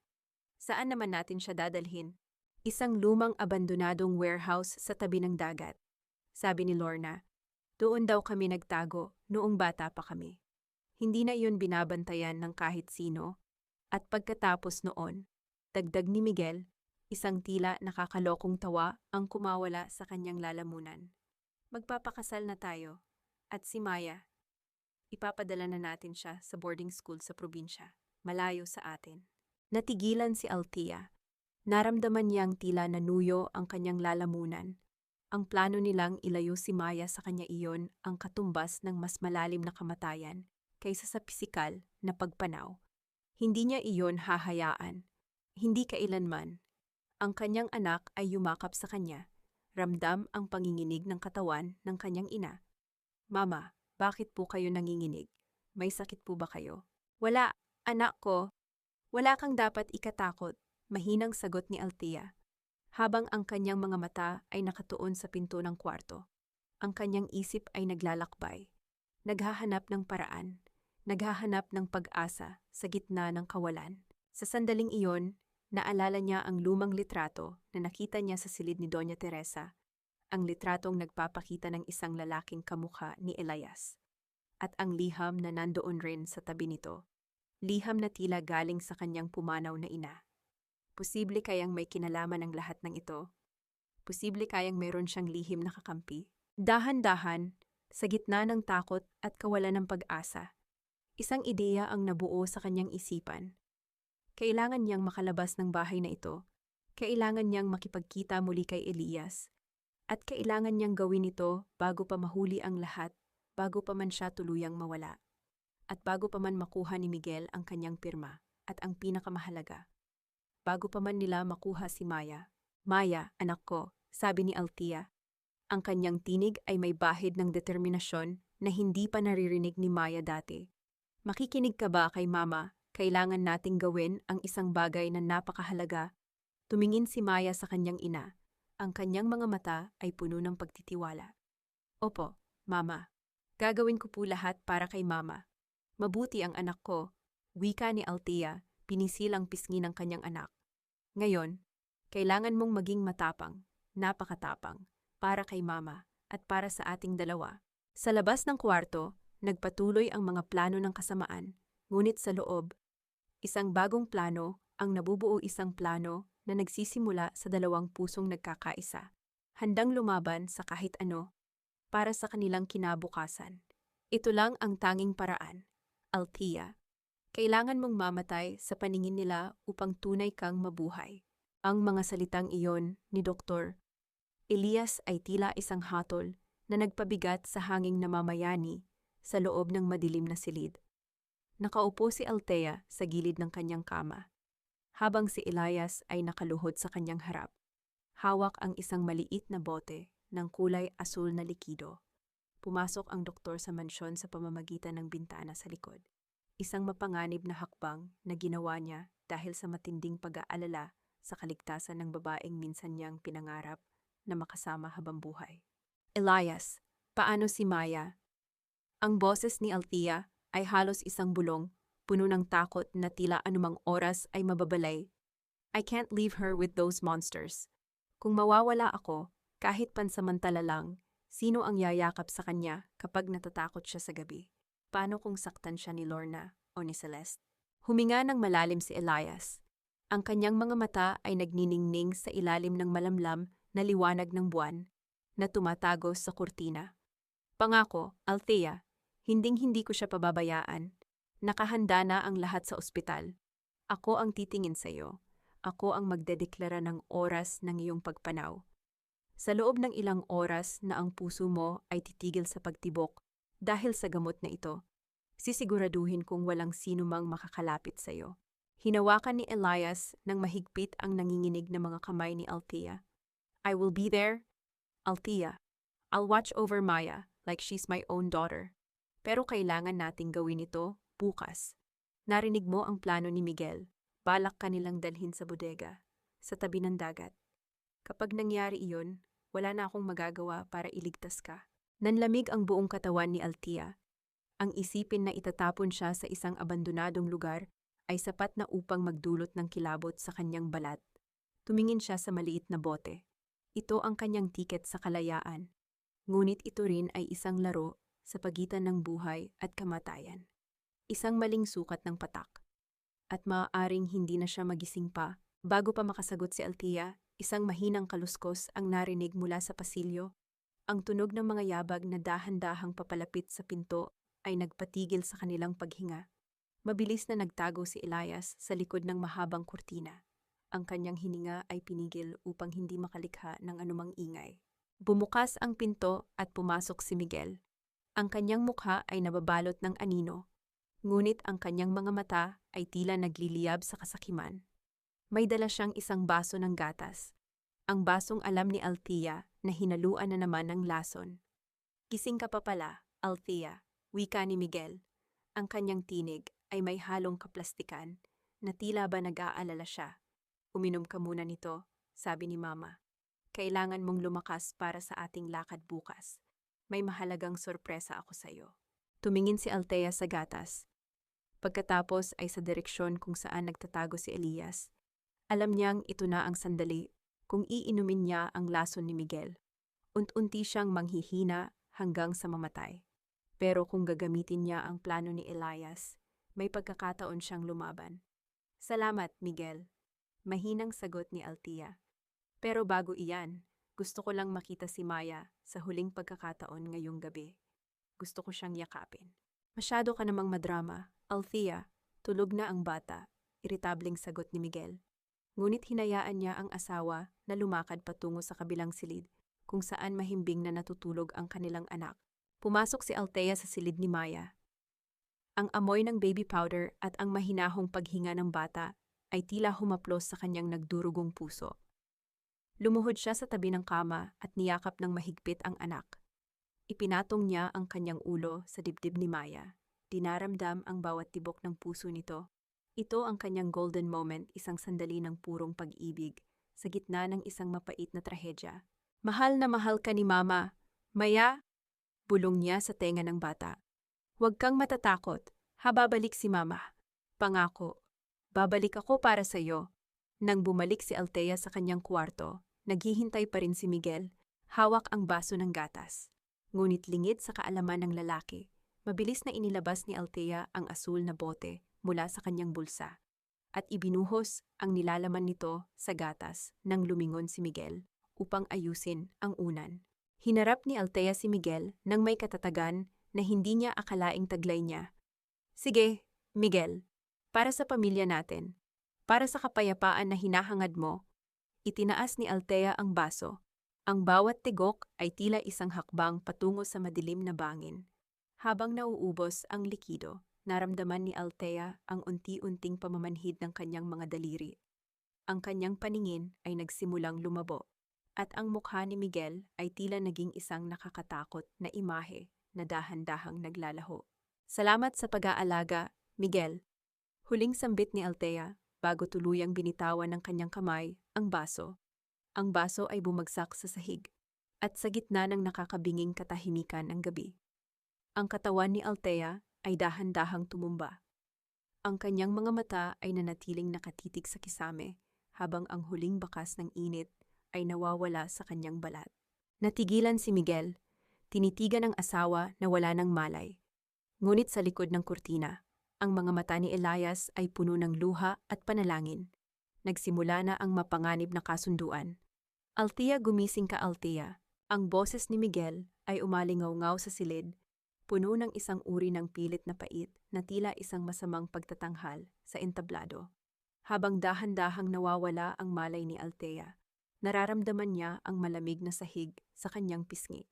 Saan naman natin siya dadalhin? Isang lumang abandonadong warehouse sa tabi ng dagat. Sabi ni Lorna, doon daw kami nagtago noong bata pa kami. Hindi na iyon binabantayan ng kahit sino. At pagkatapos noon, dagdag ni Miguel, isang tila nakakalokong tawa ang kumawala sa kanyang lalamunan. Magpapakasal na tayo. At si Maya, ipapadala na natin siya sa boarding school sa probinsya, malayo sa atin. Natigilan si Althea. Naramdaman niyang tila nanuyo ang kanyang lalamunan. Ang plano nilang ilayo si Maya sa kanya iyon ang katumbas ng mas malalim na kamatayan kaysa sa pisikal na pagpanaw. Hindi niya iyon hahayaan. Hindi kailanman. Ang kanyang anak ay yumakap sa kanya. Ramdam ang panginginig ng katawan ng kanyang ina. Mama, bakit po kayo nanginginig? May sakit po ba kayo? Wala, anak ko. Wala kang dapat ikatakot, mahinang sagot ni Althea. Habang ang kanyang mga mata ay nakatuon sa pinto ng kwarto. Ang kanyang isip ay naglalakbay. Naghahanap ng paraan. Naghahanap ng pag-asa sa gitna ng kawalan. Sa sandaling iyon, naalala niya ang lumang litrato na nakita niya sa silid ni Doña Teresa. Ang litratong nagpapakita ng isang lalaking kamukha ni Elias. At ang liham na nandoon rin sa tabi nito. Liham na tila galing sa kanyang pumanaw na ina. Posible kayang may kinalaman ang lahat ng ito? Posible kayang mayroon siyang lihim na kakampi? Dahan-dahan, sa gitna ng takot at kawalan ng pag-asa, isang ideya ang nabuo sa kanyang isipan. Kailangan niyang makalabas ng bahay na ito. Kailangan niyang makipagkita muli kay Elias. At kailangan niyang gawin ito bago pa mahuli ang lahat, bago pa man siya tuluyang mawala. At bago pa man makuha ni Miguel ang kanyang pirma, at ang pinakamahalaga, bago pa man nila makuha si Maya. Maya, anak ko, sabi ni Althea. Ang kanyang tinig ay may bahid ng determinasyon na hindi pa naririnig ni Maya dati. Makikinig ka ba kay Mama? Kailangan nating gawin ang isang bagay na napakahalaga. Tumingin si Maya sa kanyang ina. Ang kanyang mga mata ay puno ng pagtitiwala. Opo, Mama. Gagawin ko po lahat para kay Mama. Mabuti ang anak ko. Wika ni Althea, pinisilang pisngi ng kanyang anak. Ngayon, kailangan mong maging matapang, napakatapang, para kay Mama at para sa ating dalawa. Sa labas ng kwarto, nagpatuloy ang mga plano ng kasamaan, ngunit sa loob, isang bagong plano ang nabubuo isang plano na nagsisimula sa dalawang pusong nagkakaisa, handang lumaban sa kahit ano, para sa kanilang kinabukasan. Ito lang ang tanging paraan, Althea. Kailangan mong mamatay sa paningin nila upang tunay kang mabuhay. Ang mga salitang iyon ni Dr. Elias ay tila isang hatol na nagpabigat sa hanging namamayani sa loob ng madilim na silid. Nakaupo si Althea sa gilid ng kanyang kama, habang si Elias ay nakaluhod sa kanyang harap. Hawak ang isang maliit na bote ng kulay asul na likido. Pumasok ang doktor sa mansyon sa pamamagitan ng bintana sa likod. Isang mapanganib na hakbang na ginawa niya dahil sa matinding pag-aalala sa kaligtasan ng babaeng minsan niyang pinangarap na makasama habang buhay. Elias, paano si Maya? Ang boses ni Althea ay halos isang bulong, puno ng takot na tila anumang oras ay mababalay. I can't leave her with those monsters. Kung mawawala ako, kahit pansamantala lang, sino ang yayakap sa kanya kapag natatakot siya sa gabi? Paano kung saktan siya ni Lorna o ni Celeste? Huminga ng malalim si Elias. Ang kanyang mga mata ay nagniningning sa ilalim ng malamlam na liwanag ng buwan na tumatagos sa kurtina. Pangako, Althea, hinding-hindi ko siya pababayaan. Nakahanda na ang lahat sa ospital. Ako ang titingin sa iyo. Ako ang magdedeklara ng oras ng iyong pagpanaw. Sa loob ng ilang oras na ang puso mo ay titigil sa pagtibok dahil sa gamot na ito, sisiguraduhin kong walang sino mang makakalapit sa iyo. Hinawakan ni Elias ng mahigpit ang nanginginig na mga kamay ni Althea. I will be there, Althea. I'll watch over Maya like she's my own daughter. Pero kailangan nating gawin ito bukas. Narinig mo ang plano ni Miguel. Balak kanilang dalhin sa bodega, sa tabi ng dagat. Kapag nangyari iyon, wala na akong magagawa para iligtas ka. Nanlamig ang buong katawan ni Althea. Ang isipin na itatapon siya sa isang abandonadong lugar ay sapat na upang magdulot ng kilabot sa kanyang balat. Tumingin siya sa maliit na bote. Ito ang kanyang tiket sa kalayaan. Ngunit ito rin ay isang laro sa pagitan ng buhay at kamatayan. Isang maling sukat ng patak. At maaaring hindi na siya magising pa. Bago pa makasagot si Althea, isang mahinang kaluskos ang narinig mula sa pasilyo. Ang tunog ng mga yabag na dahan-dahang papalapit sa pinto ay nagpatigil sa kanilang paghinga. Mabilis na nagtago si Elias sa likod ng mahabang kurtina. Ang kanyang hininga ay pinigil upang hindi makalikha ng anumang ingay. Bumukas ang pinto at pumasok si Miguel. Ang kanyang mukha ay nababalot ng anino, ngunit ang kanyang mga mata ay tila nagliliyab sa kasakiman. May dala siyang isang baso ng gatas. Ang basong alam ni Althea na hinaluan na naman ng lason. Gising ka pa pala, Althea, wika ni Miguel. Ang kanyang tinig ay may halong kaplastikan na tila ba nag-aalala siya. Uminom ka muna nito, sabi ni Mama. Kailangan mong lumakas para sa ating lakad bukas. May mahalagang sorpresa ako sa iyo. Tumingin si Althea sa gatas. Pagkatapos ay sa direksyon kung saan nagtatago si Elias. Alam niyang ito na ang sandali kung iinumin niya ang lason ni Miguel. Unti-unti siyang manghihina hanggang sa mamatay. Pero kung gagamitin niya ang plano ni Elias, may pagkakataon siyang lumaban. Salamat, Miguel. Mahinang sagot ni Althea. Pero bago iyan, gusto ko lang makita si Maya sa huling pagkakataon ngayong gabi. Gusto ko siyang yakapin. Masyado ka namang madrama, Althea. Tulog na ang bata, iritableng sagot ni Miguel. Ngunit hinayaan niya ang asawa na lumakad patungo sa kabilang silid kung saan mahimbing na natutulog ang kanilang anak. Pumasok si Althea sa silid ni Maya. Ang amoy ng baby powder at ang mahinahong paghinga ng bata ay tila humaplos sa kanyang nagdurugong puso. Lumuhod siya sa tabi ng kama at niyakap ng mahigpit ang anak. Ipinatong niya ang kanyang ulo sa dibdib ni Maya. Dinaramdam ang bawat tibok ng puso nito. Ito ang kanyang golden moment, isang sandali ng purong pag-ibig sa gitna ng isang mapait na trahedya. Mahal na mahal ka ni Mama. Maya, bulong niya sa tenga ng bata. Huwag kang matatakot. Babalik si Mama. Pangako. Babalik ako para sa iyo. Nang bumalik si Althea sa kanyang kwarto, naghihintay pa rin si Miguel, hawak ang baso ng gatas. Ngunit lingid sa kaalaman ng lalaki, mabilis na inilabas ni Althea ang asul na bote mula sa kanyang bulsa at ibinuhos ang nilalaman nito sa gatas nang lumingon si Miguel upang ayusin ang unan. Hinarap ni Althea si Miguel nang may katatagan na hindi niya akalaing taglay niya. Sige, Miguel, para sa pamilya natin, para sa kapayapaan na hinahangad mo. Itinaas ni Althea ang baso. Ang bawat tigok ay tila isang hakbang patungo sa madilim na bangin. Habang nauubos ang likido, naramdaman ni Althea ang unti-unting pamamanhid ng kanyang mga daliri. Ang kanyang paningin ay nagsimulang lumabo, at ang mukha ni Miguel ay tila naging isang nakakatakot na imahe na dahan-dahang naglalaho. Salamat sa pag-aalaga, Miguel. Huling sambit ni Althea bago tuluyang binitawan ng kanyang kamay ang baso. Ang baso ay bumagsak sa sahig, at sa gitna ng nakakabinging katahimikan ng gabi. Ang katawan ni Althea ay dahan-dahang tumumba. Ang kanyang mga mata ay nanatiling nakatitig sa kisame, habang ang huling bakas ng init ay nawawala sa kanyang balat. Natigilan si Miguel, tinitigan ng asawa na wala ng malay. Ngunit sa likod ng kurtina, ang mga mata ni Elias ay puno ng luha at panalangin. Nagsimula na ang mapanganib na kasunduan. Althea, gumising ka, Althea. Ang boses ni Miguel ay umalingaw-ngaw sa silid, puno ng isang uri ng pilit na pait na tila isang masamang pagtatanghal sa entablado. Habang dahan-dahang nawawala ang malay ni Althea, nararamdaman niya ang malamig na sahig sa kanyang pisngi.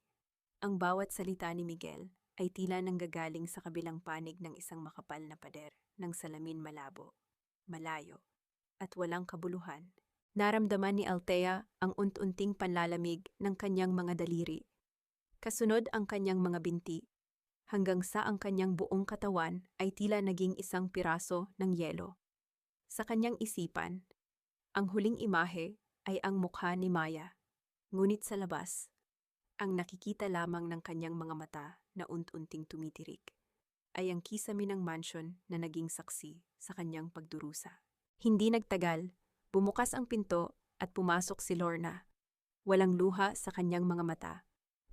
Ang bawat salita ni Miguel ay tila nanggagaling sa kabilang panig ng isang makapal na pader ng salamin malabo, malayo, at walang kabuluhan. Naramdaman ni Althea ang unti-unting panlalamig ng kanyang mga daliri. Kasunod ang kanyang mga binti, hanggang sa ang kanyang buong katawan ay tila naging isang piraso ng yelo. Sa kanyang isipan, ang huling imahe ay ang mukha ni Maya. Ngunit sa labas, ang nakikita lamang ng kanyang mga mata na unti-unting tumitirik ay ang kisame ng mansion na naging saksi sa kanyang pagdurusa. Hindi nagtagal, bumukas ang pinto at pumasok si Lorna. Walang luha sa kanyang mga mata.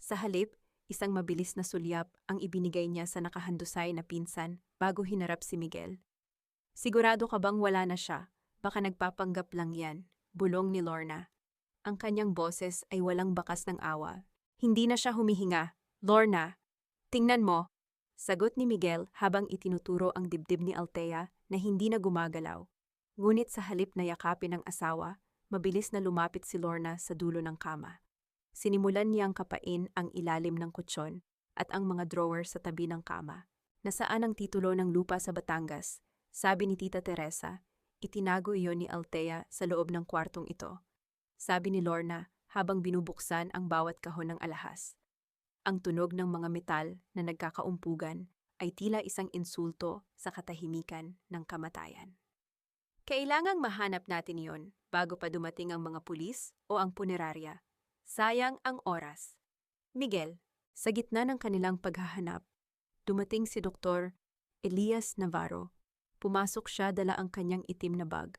Sa halip, isang mabilis na sulyap ang ibinigay niya sa nakahandusay na pinsan bago hinarap si Miguel. Sigurado ka bang wala na siya? Baka nagpapanggap lang yan, bulong ni Lorna. Ang kanyang boses ay walang bakas ng awa. Hindi na siya humihinga. Lorna, tingnan mo, sagot ni Miguel habang itinuturo ang dibdib ni Althea na hindi na gumagalaw. Ngunit sa halip na yakapin ng asawa, mabilis na lumapit si Lorna sa dulo ng kama. Sinimulan niyang kapain ang ilalim ng kutsyon at ang mga drawer sa tabi ng kama. Nasaan ang titulo ng lupa sa Batangas? Sabi ni Tita Teresa, itinago iyon ni Althea sa loob ng kwartong ito. Sabi ni Lorna habang binubuksan ang bawat kahon ng alahas. Ang tunog ng mga metal na nagkakaumpugan ay tila isang insulto sa katahimikan ng kamatayan. Kailangang mahanap natin iyon bago pa dumating ang mga pulis o ang punerarya. Sayang ang oras. Miguel, sa gitna ng kanilang paghahanap, dumating si Dr. Elias Navarro. Pumasok siya dala ang kanyang itim na bag.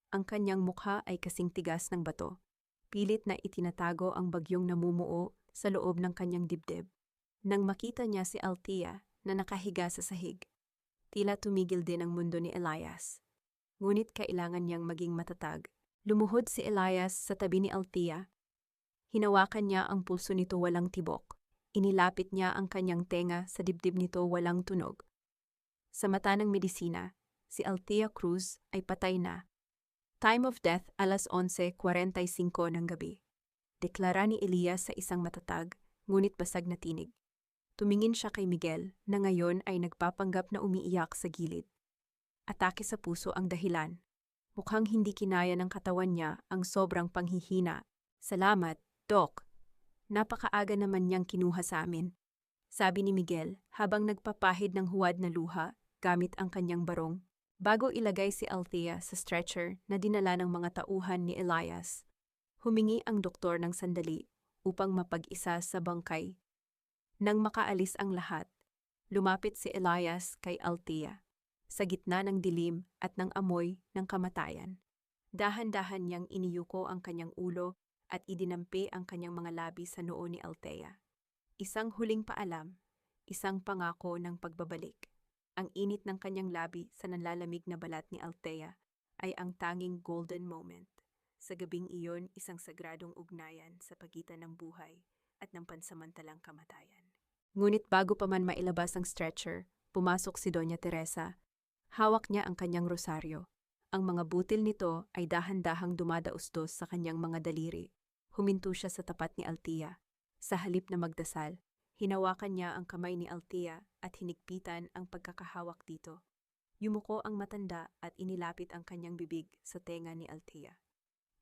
Ang kanyang mukha ay kasing tigas ng bato. Pilit na itinatago ang bagyong namumuo sa loob ng kanyang dibdib. Nang makita niya si Althea na nakahiga sa sahig, tila tumigil din ang mundo ni Elias. Ngunit kailangan niyang maging matatag. Lumuhod si Elias sa tabi ni Althea. Hinawakan niya ang pulso nito walang tibok. Inilapit niya ang kanyang tenga sa dibdib nito walang tunog. Sa mata ng medisina, si Althea Cruz ay patay na. Time of death, alas 11:45 ng gabi. Deklara ni Elias sa isang matatag, ngunit basag na tinig. Tumingin siya kay Miguel na ngayon ay nagpapanggap na umiiyak sa gilid. Atake sa puso ang dahilan. Mukhang hindi kinaya ng katawan niya ang sobrang panghihina. Salamat, Doc. Napakaaga naman niyang kinuha sa amin. Sabi ni Miguel habang nagpapahid ng huwad na luha gamit ang kanyang barong. Bago ilagay si Althea sa stretcher na dinala ng mga tauhan ni Elias, humingi ang doktor ng sandali upang mapag-isa sa bangkay. Nang makaalis ang lahat, lumapit si Elias kay Althea sa gitna ng dilim at ng amoy ng kamatayan. Dahan-dahan niyang iniyuko ang kanyang ulo at idinampi ang kanyang mga labi sa noo ni Althea. Isang huling paalam, isang pangako ng pagbabalik. Ang init ng kanyang labi sa nanlalamig na balat ni Althea ay ang tanging golden moment. Sa gabing iyon, isang sagradong ugnayan sa pagitan ng buhay at ng pansamantalang kamatayan. Ngunit bago pa man mailabas ang stretcher, pumasok si Doña Teresa. Hawak niya ang kanyang rosaryo. Ang mga butil nito ay dahan-dahang dumadausdos sa kanyang mga daliri. Huminto siya sa tapat ni Althea. Sa halip na magdasal, hinawakan niya ang kamay ni Althea at hinigpitan ang pagkakahawak dito. Yumuko ang matanda at inilapit ang kanyang bibig sa tenga ni Althea.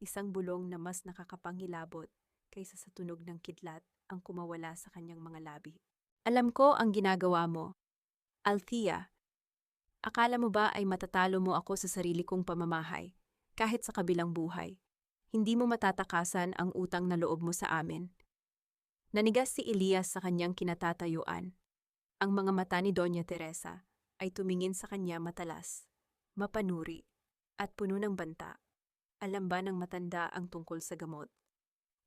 Isang bulong na mas nakakapangilabot kaysa sa tunog ng kidlat ang kumawala sa kanyang mga labi. Alam ko ang ginagawa mo. Althea, akala mo ba ay matatalo mo ako sa sarili kong pamamahay, kahit sa kabilang buhay? Hindi mo matatakasan ang utang na loob mo sa amin. Nanigas si Elias sa kanyang kinatatayuan. Ang mga mata ni Doña Teresa ay tumingin sa kanya matalas, mapanuri, at puno ng banta. Alam ba ng matanda ang tungkol sa gamot?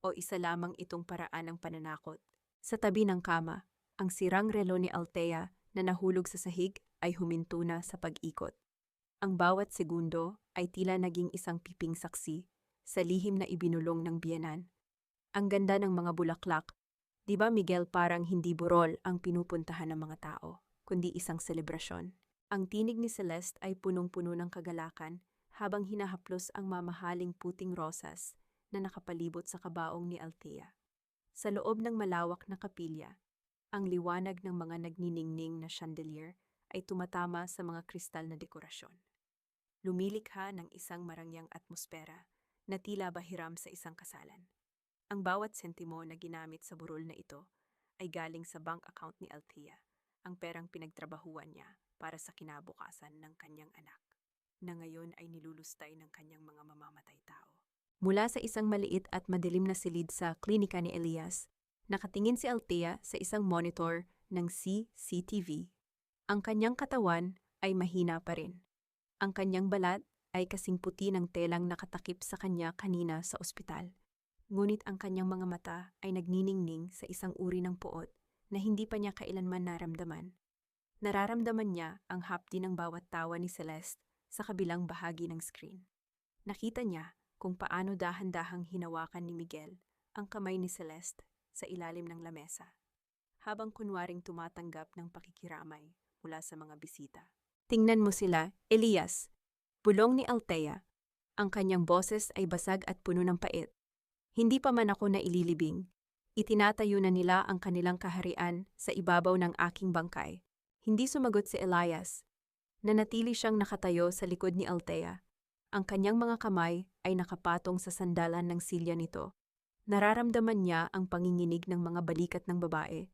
O isa lamang itong paraan ng pananakot? Sa tabi ng kama, ang sirang relo ni Althea na nahulog sa sahig ay huminto na sa pag-ikot. Ang bawat segundo ay tila naging isang piping saksi sa lihim na ibinulong ng biyenan. Ang ganda ng mga bulaklak, di ba Miguel, parang hindi burol ang pinupuntahan ng mga tao, kundi isang selebrasyon. Ang tinig ni Celeste ay punong-puno ng kagalakan habang hinahaplos ang mamahaling puting rosas na nakapalibot sa kabaong ni Althea. Sa loob ng malawak na kapilya, ang liwanag ng mga nagniningning na chandelier ay tumatama sa mga kristal na dekorasyon. Lumilikha ng isang marangyang atmosfera na tila bahiram sa isang kasalan. Ang bawat sentimo na ginamit sa burol na ito ay galing sa bank account ni Althea, ang perang pinagtrabahuan niya para sa kinabukasan ng kanyang anak, na ngayon ay nilulustay ng kanyang mga mamamatay tao. Mula sa isang maliit at madilim na silid sa klinika ni Elias, nakatingin si Althea sa isang monitor ng CCTV. Ang kanyang katawan ay mahina pa rin. Ang kanyang balat ay kasing puti ng telang nakatakip sa kanya kanina sa ospital. Ngunit ang kanyang mga mata ay nagniningning sa isang uri ng puot na hindi pa niya kailanman naramdaman. Nararamdaman niya ang hapdi ng bawat tawa ni Celeste sa kabilang bahagi ng screen. Nakita niya kung paano dahan-dahang hinawakan ni Miguel ang kamay ni Celeste sa ilalim ng lamesa, habang kunwaring tumatanggap ng pakikiramay mula sa mga bisita. Tingnan mo sila, Elias. Bulong ni Althea. Ang kanyang boses ay basag at puno ng pait. Hindi pa man ako naililibing. Itinatayo na nila ang kanilang kaharian sa ibabaw ng aking bangkay. Hindi sumagot si Elias. Nanatili siyang nakatayo sa likod ni Althea. Ang kanyang mga kamay ay nakapatong sa sandalan ng silya nito. Nararamdaman niya ang panginginig ng mga balikat ng babae.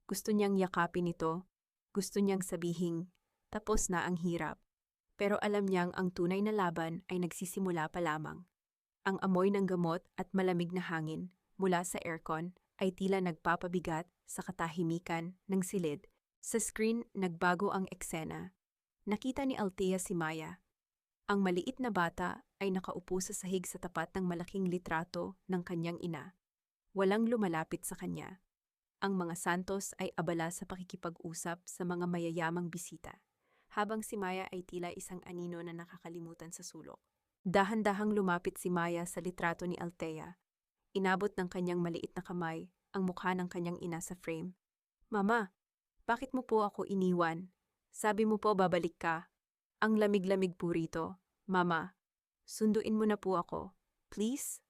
Gusto niyang yakapin ito. Gusto niyang sabihing, tapos na ang hirap. Pero alam niyang ang tunay na laban ay nagsisimula pa lamang. Ang amoy ng gamot at malamig na hangin mula sa aircon ay tila nagpapabigat sa katahimikan ng silid. Sa screen, nagbago ang eksena. Nakita ni Althea si Maya. Ang maliit na bata ay nakaupo sa sahig sa tapat ng malaking litrato ng kanyang ina. Walang lumalapit sa kanya. Ang mga santos ay abala sa pakikipag-usap sa mga mayayamang bisita, habang si Maya ay tila isang anino na nakakalimutan sa sulok. Dahan-dahang lumapit si Maya sa litrato ni Althea. Inabot ng kanyang maliit na kamay ang mukha ng kanyang ina sa frame. "Mama, bakit mo po ako iniwan? Sabi mo po babalik ka. Ang lamig-lamig po rito. Mama, sunduin mo na po ako. Please?"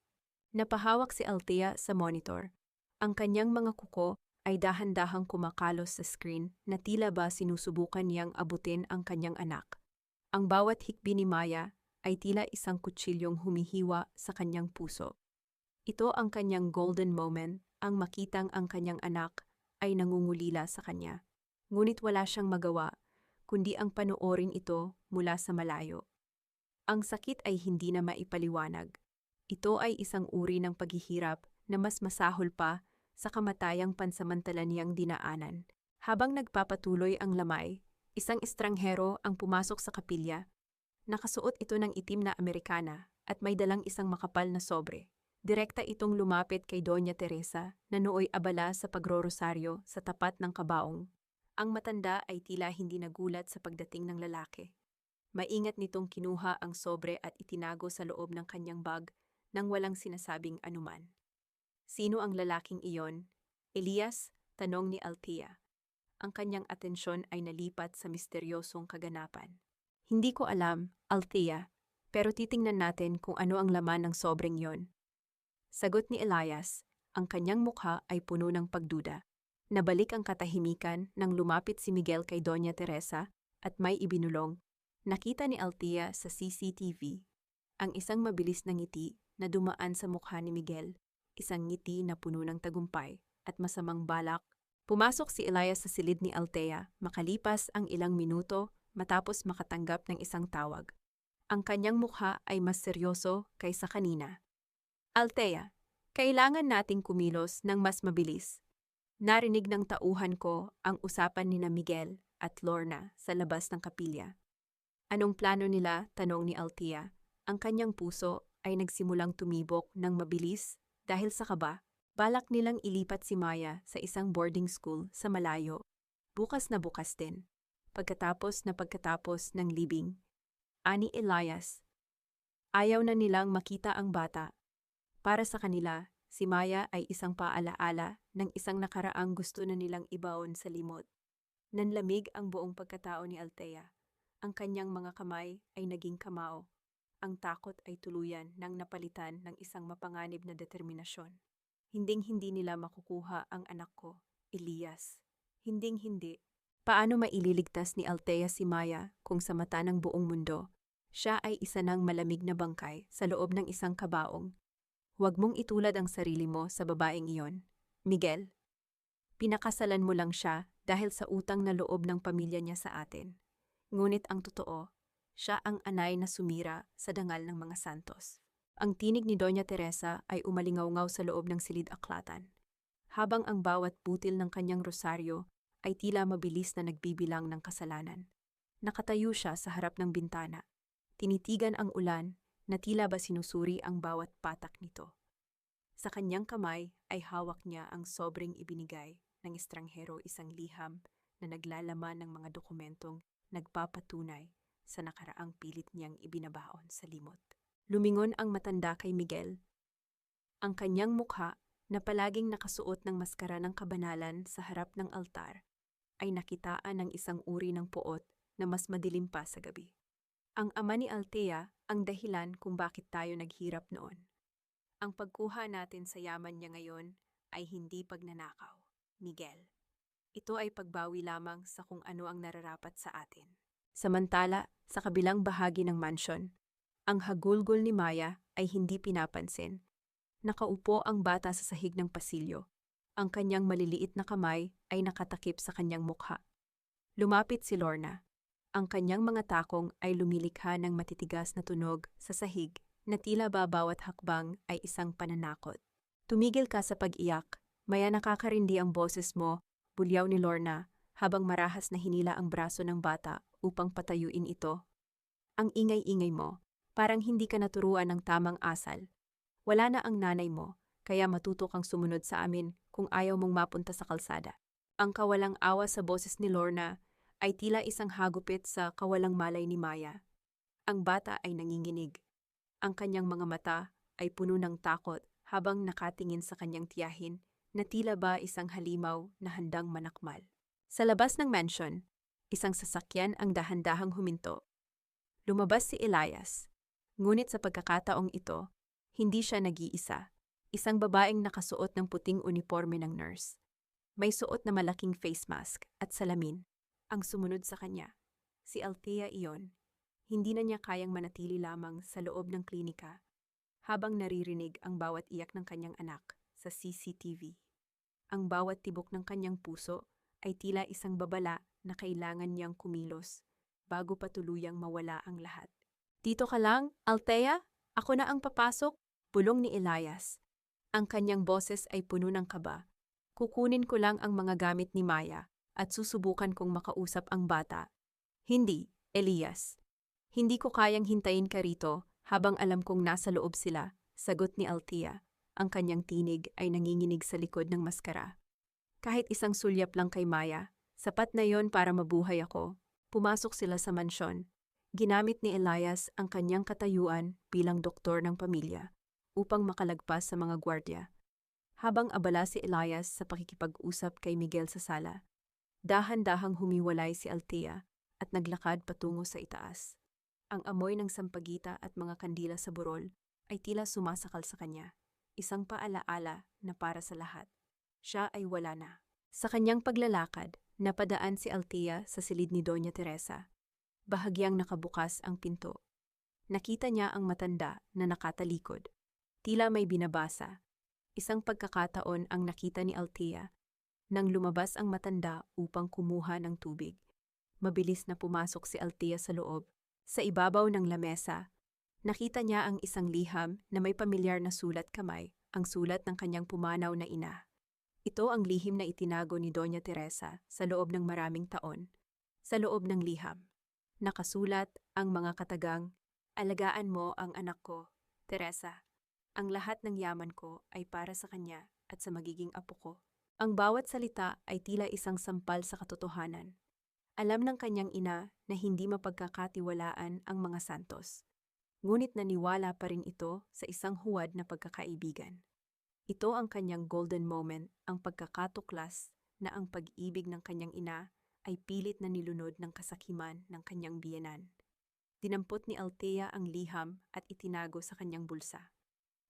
Napahawak si Althea sa monitor. Ang kanyang mga kuko ay dahan-dahang kumakalos sa screen na tila ba sinusubukan niyang abutin ang kanyang anak. Ang bawat hikbi ni Maya ay tila isang kutsilyong humihiwa sa kanyang puso. Ito ang kanyang golden moment, ang makitang ang kanyang anak ay nangungulila sa kanya. Ngunit wala siyang magawa, kundi ang panoorin ito mula sa malayo. Ang sakit ay hindi na maipaliwanag. Ito ay isang uri ng paghihirap na mas masahol pa sa kamatayang pansamantala niyang dinaanan. Habang nagpapatuloy ang lamay, isang estranghero ang pumasok sa kapilya. Nakasuot ito ng itim na Amerikana at may dalang isang makapal na sobre. Direkta itong lumapit kay Doña Teresa na nooy abala sa pagrorosaryo sa tapat ng kabaong. Ang matanda ay tila hindi nagulat sa pagdating ng lalaki. Maingat nitong kinuha ang sobre at itinago sa loob ng kanyang bag nang walang sinasabing anuman. "Sino ang lalaking iyon?" "Elias?" tanong ni Althea. Ang kanyang atensyon ay nalipat sa misteryosong kaganapan. "Hindi ko alam, Althea, pero titingnan natin kung ano ang laman ng sobreng yon." Sagot ni Elias, ang kanyang mukha ay puno ng pagduda. Nabalik ang katahimikan nang lumapit si Miguel kay Doña Teresa at may ibinulong. Nakita ni Althea sa CCTV ang isang mabilis na ngiti na dumaan sa mukha ni Miguel, isang ngiti na puno ng tagumpay at masamang balak. Pumasok si Elias sa silid ni Althea makalipas ang ilang minuto matapos makatanggap ng isang tawag. Ang kanyang mukha ay mas seryoso kaysa kanina. "Althea, kailangan nating kumilos ng mas mabilis." Narinig ng tauhan ko ang usapan ni na Miguel at Lorna sa labas ng kapilya. "Anong plano nila?" tanong ni Althea. Ang kanyang puso ay nagsimulang tumibok ng mabilis dahil sa kaba. Balak nilang ilipat si Maya sa isang boarding school sa malayo. Bukas na bukas din. Pagkatapos ng libing. Ani Elias. Ayaw na nilang makita ang bata. Para sa kanila, si Maya ay isang paalaala ng isang nakaraang gusto na nilang ibaon sa limot. Nanlamig ang buong pagkatao ni Althea. Ang kanyang mga kamay ay naging kamao. Ang takot ay tuluyan nang napalitan ng isang mapanganib na determinasyon. Hinding-hindi nila makukuha ang anak ko, Elias. Hinding-hindi. Paano maililigtas ni Althea si Maya kung sa mata ng buong mundo, siya ay isa ng malamig na bangkay sa loob ng isang kabaong? Huwag mong itulad ang sarili mo sa babaeng iyon, Miguel. Pinakasalan mo lang siya dahil sa utang na loob ng pamilya niya sa atin. Ngunit ang totoo, siya ang anay na sumira sa dangal ng mga santos. Ang tinig ni Doña Teresa ay umalingaw-ngaw sa loob ng silid-aklatan, habang ang bawat butil ng kanyang rosaryo ay tila mabilis na nagbibilang ng kasalanan. Nakatayo siya sa harap ng bintana, tinitigan ang ulan na tila ba sinusuri ang bawat patak nito. Sa kanyang kamay ay hawak niya ang sobrang ibinigay ng estranghero, isang liham na naglalaman ng mga dokumentong nagpapatunay sa nakaraang pilit niyang ibinabaon sa limot. Lumingon ang matanda kay Miguel. Ang kanyang mukha na palaging nakasuot ng maskara ng kabanalan sa harap ng altar ay nakitaan ng isang uri ng puot na mas madilim pa sa gabi. Ang ama ni Althea ang dahilan kung bakit tayo naghirap noon. Ang pagkuha natin sa yaman niya ngayon ay hindi pagnanakaw, Miguel. Ito ay pagbawi lamang sa kung ano ang nararapat sa atin. Samantala, sa kabilang bahagi ng mansyon, ang hagulgol ni Maya ay hindi pinapansin. Nakaupo ang bata sa sahig ng pasilyo. Ang kanyang maliliit na kamay ay nakatakip sa kanyang mukha. Lumapit si Lorna. Ang kanyang mga takong ay lumilikha ng matitigas na tunog sa sahig na tila ba bawat hakbang ay isang pananakot. Tumigil ka sa pag-iyak, Maya, nakakarindi ang boses mo, bulyaw ni Lorna, habang marahas na hinila ang braso ng bata upang patayuin ito. Ang ingay-ingay mo, parang hindi ka naturuan ng tamang asal. Wala na ang nanay mo, kaya matuto kang sumunod sa amin kung ayaw mong mapunta sa kalsada. Ang kawalang awa sa boses ni Lorna ay tila isang hagupit sa kawalang malay ni Maya. Ang bata ay nanginginig. Ang kanyang mga mata ay puno ng takot habang nakatingin sa kanyang tiyahin na tila ba isang halimaw na handang manakmal. Sa labas ng mansion, isang sasakyan ang dahan-dahang huminto. Lumabas si Elias. Ngunit sa pagkakataong ito, hindi siya nag-iisa. Isang babaeng nakasuot ng puting uniforme ng nurse. May suot na malaking face mask at salamin. Ang sumunod sa kanya, si Althea iyon. Hindi na niya kayang manatili lamang sa loob ng klinika habang naririnig ang bawat iyak ng kanyang anak sa CCTV. Ang bawat tibok ng kanyang puso ay tila isang babala na kailangan niyang kumilos bago pa tuluyang mawala ang lahat. Dito ka lang, Althea? Ako na ang papasok? Bulong ni Elias. Ang kanyang boses ay puno ng kaba. Kukunin ko lang ang mga gamit ni Maya at susubukan kong makausap ang bata. Hindi, Elias. Hindi ko kayang hintayin ka rito habang alam kong nasa loob sila, sagot ni Althea. Ang kanyang tinig ay nanginginig sa likod ng maskara. Kahit isang sulyap lang kay Maya, sapat na yon para mabuhay ako. Pumasok sila sa mansyon. Ginamit ni Elias ang kanyang katayuan bilang doktor ng pamilya upang makalagpas sa mga gwardya. Habang abala si Elias sa pakikipag-usap kay Miguel sa sala, dahan-dahang humiwalay si Althea at naglakad patungo sa itaas. Ang amoy ng sampagita at mga kandila sa burol ay tila sumasakal sa kanya, isang paalaala na para sa lahat. Siya ay wala na. Sa kanyang paglalakad, napadaan si Althea sa silid ni Doña Teresa. Bahagyang nakabukas ang pinto. Nakita niya ang matanda na nakatalikod. Tila may binabasa. Isang pagkakataon ang nakita ni Althea nang lumabas ang matanda upang kumuha ng tubig. Mabilis na pumasok si Althea sa loob. Sa ibabaw ng lamesa, nakita niya ang isang liham na may pamilyar na sulat kamay, ang sulat ng kanyang pumanaw na ina. Ito ang lihim na itinago ni Doña Teresa sa loob ng maraming taon. Sa loob ng liham, nakasulat ang mga katagang, "Alagaan mo ang anak ko, Teresa. Ang lahat ng yaman ko ay para sa kanya at sa magiging apo ko." Ang bawat salita ay tila isang sampal sa katotohanan. Alam ng kanyang ina na hindi mapagkakatiwalaan ang mga santos. Ngunit naniwala pa rin ito sa isang huwad na pagkakaibigan. Ito ang kanyang golden moment, ang pagkakatuklas na ang pag-ibig ng kanyang ina ay pilit na nilunod ng kasakiman ng kanyang biyenan. Dinampot ni Althea ang liham at itinago sa kanyang bulsa.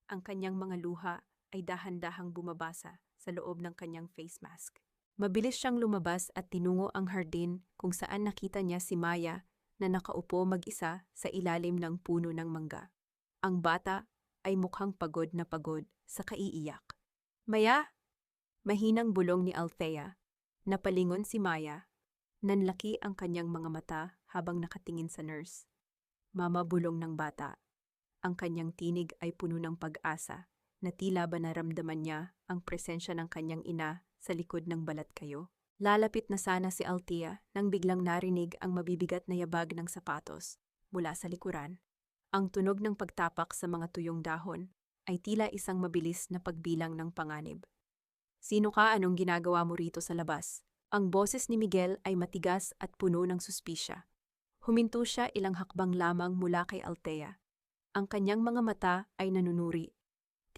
Ang kanyang mga luha ay dahan-dahang bumabasa sa loob ng kanyang face mask. Mabilis siyang lumabas at tinungo ang hardin kung saan nakita niya si Maya na nakaupo mag-isa sa ilalim ng puno ng mangga. Ang bata ay mukhang pagod na pagod sa kaiiyak. "Maya, Mahinang bulong ni Althea. Napalingon si Maya. Nanlaki ang kanyang mga mata habang nakatingin sa nurse. Mama, bulong ng bata. Ang kanyang tinig ay puno ng pag-asa na tila ba naramdaman niya ang presensya ng kanyang ina sa likod ng balat kayo. Lalapit na sana si Althea nang biglang narinig ang mabibigat na yabag ng sapatos mula sa likuran. Ang tunog ng pagtapak sa mga tuyong dahon ay tila isang mabilis na pagbilang ng panganib. Sino ka? Anong ginagawa mo rito sa labas? Ang boses ni Miguel ay matigas at puno ng suspisya. Huminto siya ilang hakbang lamang mula kay Althea. Ang kanyang mga mata ay nanunuri.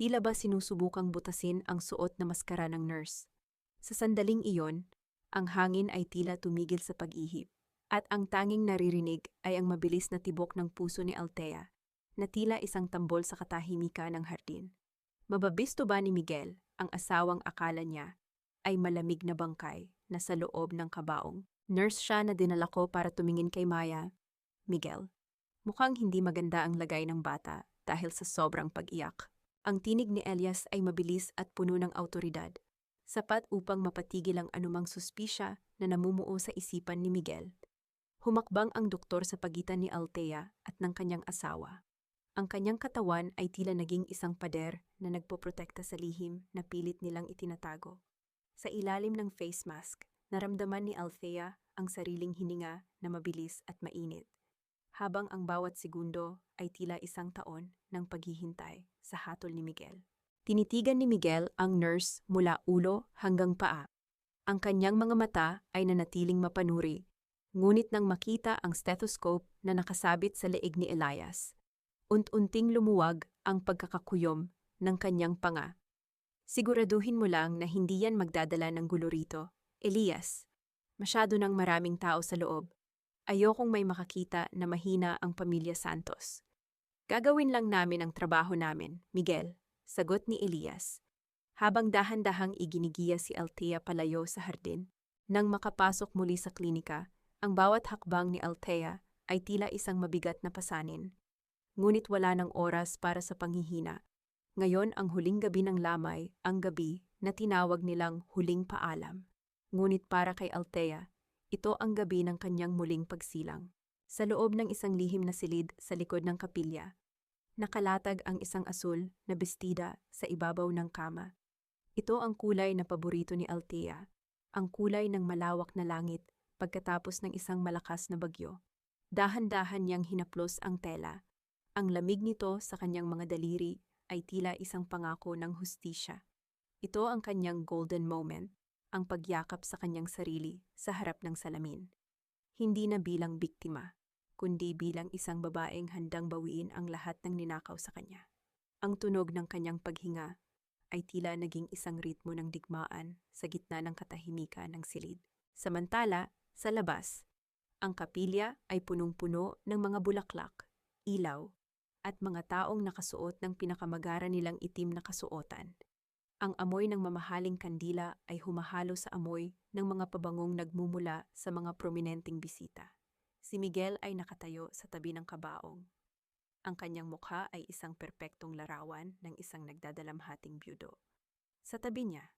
Tila ba sinusubukang butasin ang suot na maskara ng nurse. Sa sandaling iyon, ang hangin ay tila tumigil sa pag-ihip. At ang tanging naririnig ay ang mabilis na tibok ng puso ni Althea, na tila isang tambol sa katahimikan ng hardin. Mababisto ba ni Miguel ang asawang akala niya ay malamig na bangkay na sa loob ng kabaong? Nurse siya na dinala ko para tumingin kay Maya. Miguel, mukhang hindi maganda ang lagay ng bata dahil sa sobrang pag-iyak. Ang tinig ni Elias ay mabilis at puno ng awtoridad, sapat upang mapatigil ang anumang suspisya na namumuo sa isipan ni Miguel. Humakbang ang doktor sa pagitan ni Althea at ng kanyang asawa. Ang kanyang katawan ay tila naging isang pader na nagpoprotekta sa lihim na pilit nilang itinatago. Sa ilalim ng face mask, naramdaman ni Althea ang sariling hininga na mabilis at mainit, habang ang bawat segundo ay tila isang taon ng paghihintay sa hatol ni Miguel. Tinitigan ni Miguel ang nurse mula ulo hanggang paa. Ang kanyang mga mata ay nanatiling mapanuri, ngunit nang makita ang stethoscope na nakasabit sa leeg ni Elias, unt-unting lumuwag ang pagkakakuyom ng kanyang panga. Siguraduhin mo lang na hindi yan magdadala ng gulo rito, Elias. Masyado nang maraming tao sa loob. Ayokong may makakita na mahina ang pamilya Santos. Gagawin lang namin ang trabaho namin, Miguel, sagot ni Elias. Habang dahan-dahang iginigiya si Althea palayo sa hardin, nang makapasok muli sa klinika, ang bawat hakbang ni Althea ay tila isang mabigat na pasanin. Ngunit wala ng oras para sa panghihina. Ngayon ang huling gabi ng lamay, ang gabi na tinawag nilang huling paalam. Ngunit para kay Althea, ito ang gabi ng kanyang muling pagsilang. Sa loob ng isang lihim na silid sa likod ng kapilya, nakalatag ang isang asul na bestida sa ibabaw ng kama. Ito ang kulay na paborito ni Althea, ang kulay ng malawak na langit pagkatapos ng isang malakas na bagyo. Dahan-dahan niyang hinaplos ang tela. Ang lamig nito sa kanyang mga daliri ay tila isang pangako ng hustisya. Ito ang kanyang golden moment, ang pagyakap sa kanyang sarili sa harap ng salamin. Hindi na bilang biktima, kundi bilang isang babaeng handang bawiin ang lahat ng ninakaw sa kanya. Ang tunog ng kanyang paghinga ay tila naging isang ritmo ng digmaan sa gitna ng katahimikan ng silid. Samantala, sa labas, ang kapilya ay punong-puno ng mga bulaklak, ilaw, at mga taong nakasuot ng pinakamagara nilang itim na kasuotan. Ang amoy ng mamahaling kandila ay humahalo sa amoy ng mga pabangong nagmumula sa mga prominenteng bisita. Si Miguel ay nakatayo sa tabi ng kabaong. Ang kanyang mukha ay isang perpektong larawan ng isang nagdadalamhating byudo. Sa tabi niya,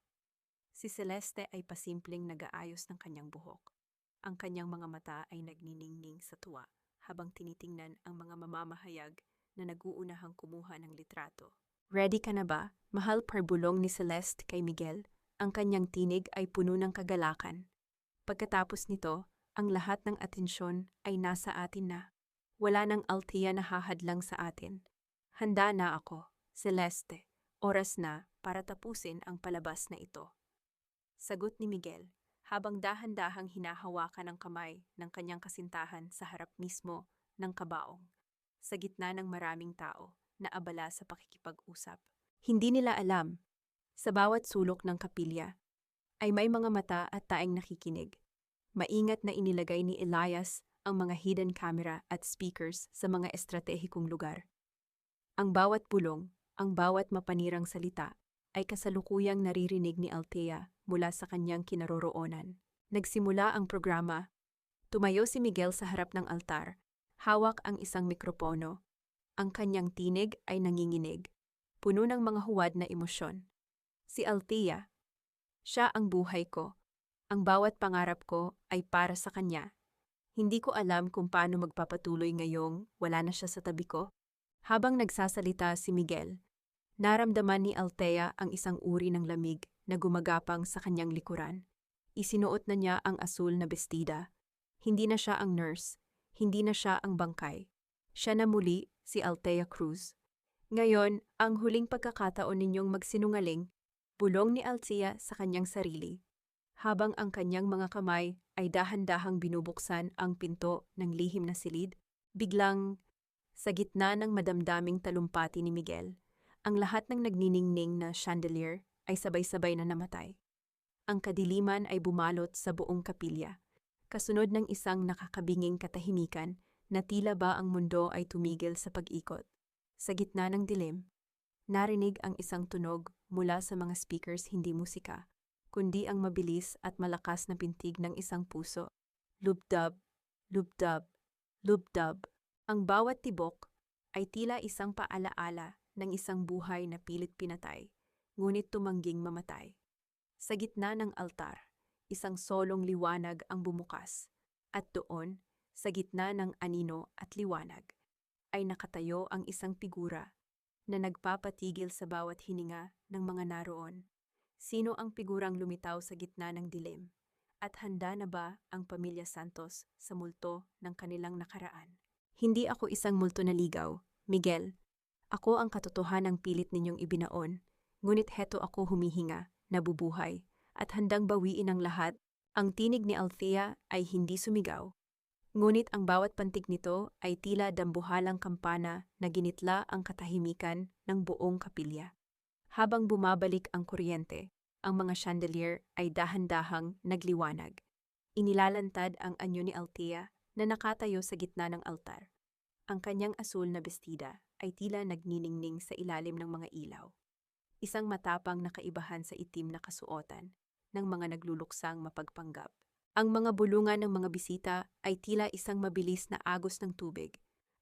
si Celeste ay pasimpleng nag-aayos ng kanyang buhok. Ang kanyang mga mata ay nagniningning sa tuwa habang tinitingnan ang mga mamamahayag na nag-uunahang kumuha ng litrato. Ready ka na ba? Mahal, parbulong ni Celeste kay Miguel. Ang kanyang tinig ay puno ng kagalakan. Pagkatapos nito, ang lahat ng atensyon ay nasa atin na. Wala nang Althea na hahadlang sa atin. Handa na ako, Celeste. Oras na para tapusin ang palabas na ito. Sagot ni Miguel, habang dahan-dahang hinahawakan ang kamay ng kanyang kasintahan sa harap mismo ng kabaong, sa gitna ng maraming tao na abala sa pakikipag-usap. Hindi nila alam, sa bawat sulok ng kapilya, ay may mga mata at taing nakikinig. Maingat na inilagay ni Elias ang mga hidden camera at speakers sa mga estratehikong lugar. Ang bawat bulong, ang bawat mapanirang salita, ay kasalukuyang naririnig ni Althea mula sa kanyang kinaroroonan. Nagsimula ang programa. Tumayo si Miguel sa harap ng altar, hawak ang isang mikropono. Ang kanyang tinig ay nanginginig, puno ng mga huwad na emosyon. Si Althea, Siya ang buhay ko. Ang bawat pangarap ko ay para sa kanya. Hindi ko alam kung paano magpapatuloy ngayong wala na siya sa tabi ko. Habang nagsasalita si Miguel, naramdaman ni Althea ang isang uri ng lamig na gumagapang sa kanyang likuran. Isinuot na niya ang asul na bestida. Hindi na siya ang nurse, hindi na siya ang bangkay. Siya na muli, si Althea Cruz. Ngayon, ang huling pagkakataon ninyong magsinungaling, bulong ni Althea sa kanyang sarili. Habang ang kanyang mga kamay ay dahan-dahang binubuksan ang pinto ng lihim na silid, biglang, sa gitna ng madamdaming talumpati ni Miguel, ang lahat ng nagniningning na chandelier ay sabay-sabay na namatay. Ang kadiliman ay bumalot sa buong kapilya, kasunod ng isang nakakabinging katahimikan na tila ba ang mundo ay tumigil sa pag-ikot. Sa gitna ng dilim, narinig ang isang tunog mula sa mga speakers, hindi musika, kundi ang mabilis at malakas na pintig ng isang puso. Lubdab, lubdab, lubdab. Ang bawat tibok ay tila isang paalaala ng isang buhay na pilit pinatay, ngunit tumangging mamatay. Sa gitna ng altar, isang solong liwanag ang bumukas, at doon, sa gitna ng anino at liwanag, ay nakatayo ang isang figura na nagpapatigil sa bawat hininga ng mga naroon. Sino ang figurang lumitaw sa gitna ng dilim? At handa na ba ang pamilya Santos sa multo ng kanilang nakaraan? Hindi ako isang multo na ligaw, Miguel. Ako ang katotohanang pilit ninyong ibinaon, ngunit heto ako humihinga, nabubuhay, at handang bawiin ang lahat. Ang tinig ni Althea ay hindi sumigaw, ngunit ang bawat pantig nito ay tila dambuhalang kampana na ginitla ang katahimikan ng buong kapilya. Habang bumabalik ang kuryente, ang mga chandelier ay dahan-dahang nagliwanag. Inilalantad ang anyo ni Althea na nakatayo sa gitna ng altar. Ang kanyang asul na bestida ay tila nagniningning sa ilalim ng mga ilaw. Isang matapang na kaibahan sa itim na kasuotan ng mga nagluluksang mapagpanggap. Ang mga bulungan ng mga bisita ay tila isang mabilis na agos ng tubig.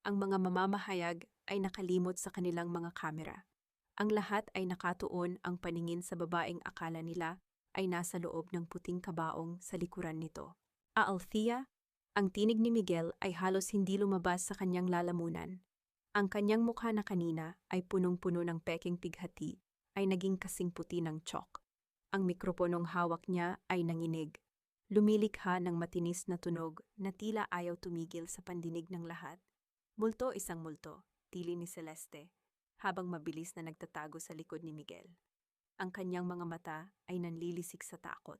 Ang mga mamamahayag ay nakalimot sa kanilang mga kamera. Ang lahat ay nakatuon ang paningin sa babaeng akala nila ay nasa loob ng puting kabaong sa likuran nito. Althea, ang tinig ni Miguel ay halos hindi lumabas sa kanyang lalamunan. Ang kanyang mukha na kanina ay punong-puno ng peking pighati ay naging kasing puti ng chalk. Ang mikroponong hawak niya ay nanginig. Lumilikha ng matinis na tunog na tila ayaw tumigil sa pandinig ng lahat. Multo, isang multo, tili ni Celeste, habang mabilis na nagtatago sa likod ni Miguel. Ang kanyang mga mata ay nanlilisik sa takot.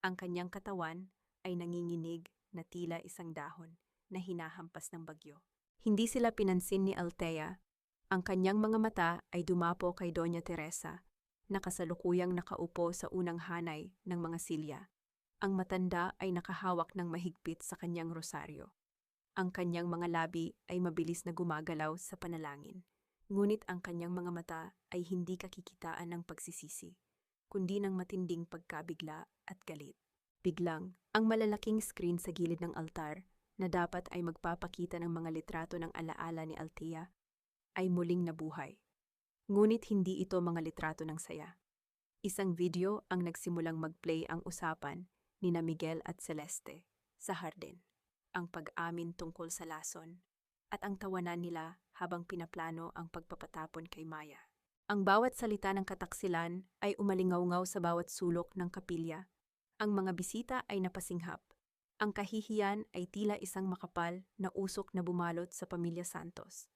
Ang kanyang katawan ay nanginginig na tila isang dahon na hinahampas ng bagyo. Hindi sila pinansin ni Althea. Ang kanyang mga mata ay dumapo kay Doña Teresa, na kasalukuyang nakaupo sa unang hanay ng mga silya. Ang matanda ay nakahawak ng mahigpit sa kanyang rosaryo. Ang kanyang mga labi ay mabilis na gumagalaw sa panalangin. Ngunit ang kanyang mga mata ay hindi kakikitaan ng pagsisisi, kundi ng matinding pagkabigla at galit. Biglang, ang malalaking screen sa gilid ng altar, na dapat ay magpapakita ng mga litrato ng alaala ni Althea, ay muling nabuhay. Ngunit hindi ito mga litrato ng saya. Isang video ang nagsimulang mag-play ang usapan ni na Miguel at Celeste sa hardin. Ang pag-amin tungkol sa lason, at ang tawanan nila habang pinaplano ang pagpapatapon kay Maya. Ang bawat salita ng kataksilan ay umalingaw-ngaw sa bawat sulok ng kapilya. Ang mga bisita ay napasinghap. Ang kahihiyan ay tila isang makapal na usok na bumalot sa pamilya Santos.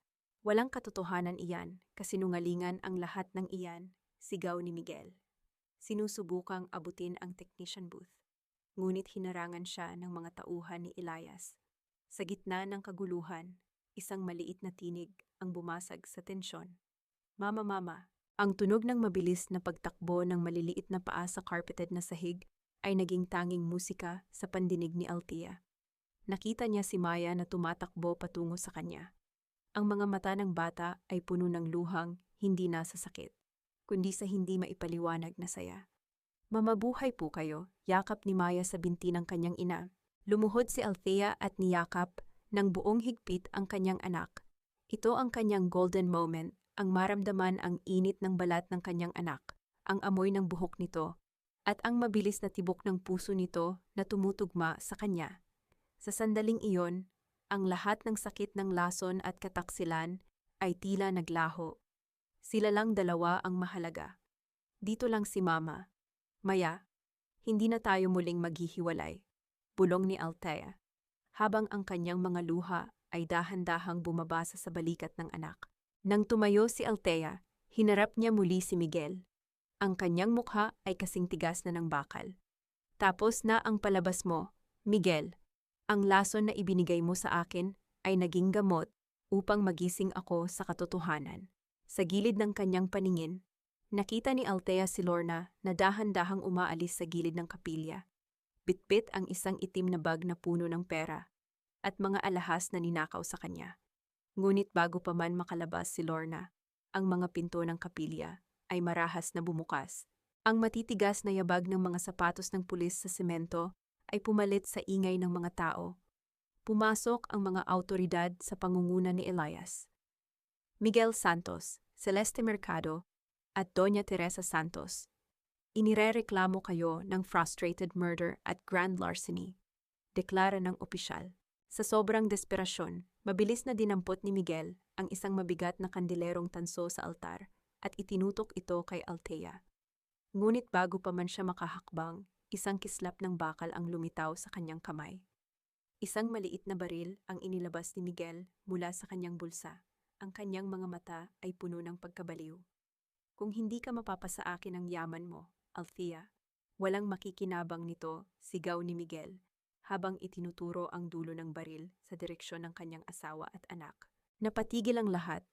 Walang katotohanan iyan, kasinungalingan ang lahat ng iyan, sigaw ni Miguel. Sinusubukang abutin ang technician booth, ngunit hinarangan siya ng mga tauhan ni Elias. Sa gitna ng kaguluhan, isang maliit na tinig ang bumasag sa tensyon. Mama, mama, ang tunog ng mabilis na pagtakbo ng maliliit na paa sa carpeted na sahig ay naging tanging musika sa pandinig ni Althea. Nakita niya si Maya na tumatakbo patungo sa kanya. Ang mga mata ng bata ay puno ng luhang hindi nasa sakit, kundi sa hindi maipaliwanag na saya. Mamabuhay po kayo, yakap ni Maya sa binti ng kanyang ina. Lumuhod si Althea at niyakap ng buong higpit ang kanyang anak. Ito ang kanyang golden moment, ang maramdaman ang init ng balat ng kanyang anak, ang amoy ng buhok nito, at ang mabilis na tibok ng puso nito na tumutugma sa kanya. Sa sandaling iyon, ang lahat ng sakit ng lason at kataksilan ay tila naglaho. Sila lang dalawa ang mahalaga. Dito lang si Mama. Maya, hindi na tayo muling maghihiwalay, bulong ni Althea, habang ang kanyang mga luha ay dahan-dahang bumabasa sa balikat ng anak. Nang tumayo si Althea, hinarap niya muli si Miguel. Ang kanyang mukha ay kasing tigas na ng bakal. Tapos na ang palabas mo, Miguel. Ang lason na ibinigay mo sa akin ay naging gamot upang magising ako sa katotohanan. Sa gilid ng kanyang paningin, nakita ni Althea si Lorna na dahan-dahang umaalis sa gilid ng kapilya. Bitbit ang isang itim na bag na puno ng pera at mga alahas na ninakaw sa kanya. Ngunit bago pa man makalabas si Lorna, ang mga pinto ng kapilya ay marahas na bumukas. Ang matitigas na yabag ng mga sapatos ng pulis sa semento ay pumalit sa ingay ng mga tao. Pumasok ang mga awtoridad sa pangunguna ni Elias. Miguel Santos, Celeste Mercado, at Doña Teresa Santos. Inirereklamo kayo ng frustrated murder at grand larceny, deklara ng opisyal. Sa sobrang desperasyon, mabilis na dinampot ni Miguel ang isang mabigat na kandilerong tanso sa altar at itinutok ito kay Althea. Ngunit bago pa man siya makahakbang, isang kislap ng bakal ang lumitaw sa kanyang kamay. Isang maliit na baril ang inilabas ni Miguel mula sa kanyang bulsa. Ang kanyang mga mata ay puno ng pagkabaliw. Kung hindi ka mapapasa akin ang yaman mo, Althea, walang makikinabang nito, sigaw ni Miguel, habang itinuturo ang dulo ng baril sa direksyon ng kanyang asawa at anak. Napatigil ang lahat.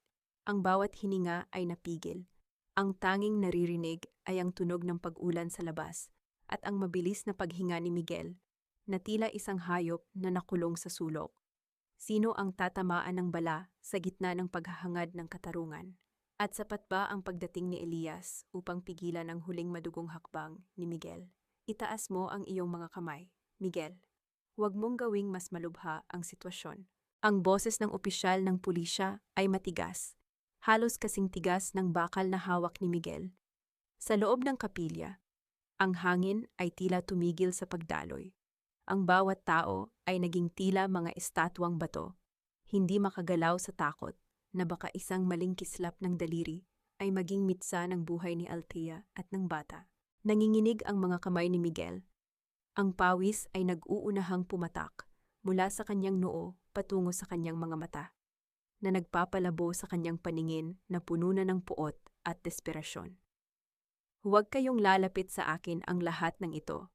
Ang bawat hininga ay napigil. Ang tanging naririnig ay ang tunog ng pag-ulan sa labas at ang mabilis na paghinga ni Miguel na tila isang hayop na nakulong sa sulok. Sino ang tatamaan ng bala sa gitna ng paghahangad ng katarungan? At sapat ba ang pagdating ni Elias upang pigilan ang huling madugong hakbang ni Miguel? Itaas mo ang iyong mga kamay, Miguel. Huwag mong gawing mas malubha ang sitwasyon. Ang boses ng opisyal ng pulisya ay matigas, halos kasing tigas ng bakal na hawak ni Miguel. Sa loob ng kapilya, ang hangin ay tila tumigil sa pagdaloy. Ang bawat tao ay naging tila mga estatwang bato, hindi makagalaw sa takot na baka isang maling kislap ng daliri ay maging mitsa ng buhay ni Althea at ng bata. Nanginginig ang mga kamay ni Miguel. Ang pawis ay nag-uunahang pumatak mula sa kanyang noo patungo sa kanyang mga mata, na nagpapalabo sa kanyang paningin na puno na ng puot at desperasyon. Huwag kayong lalapit sa akin ang lahat ng ito.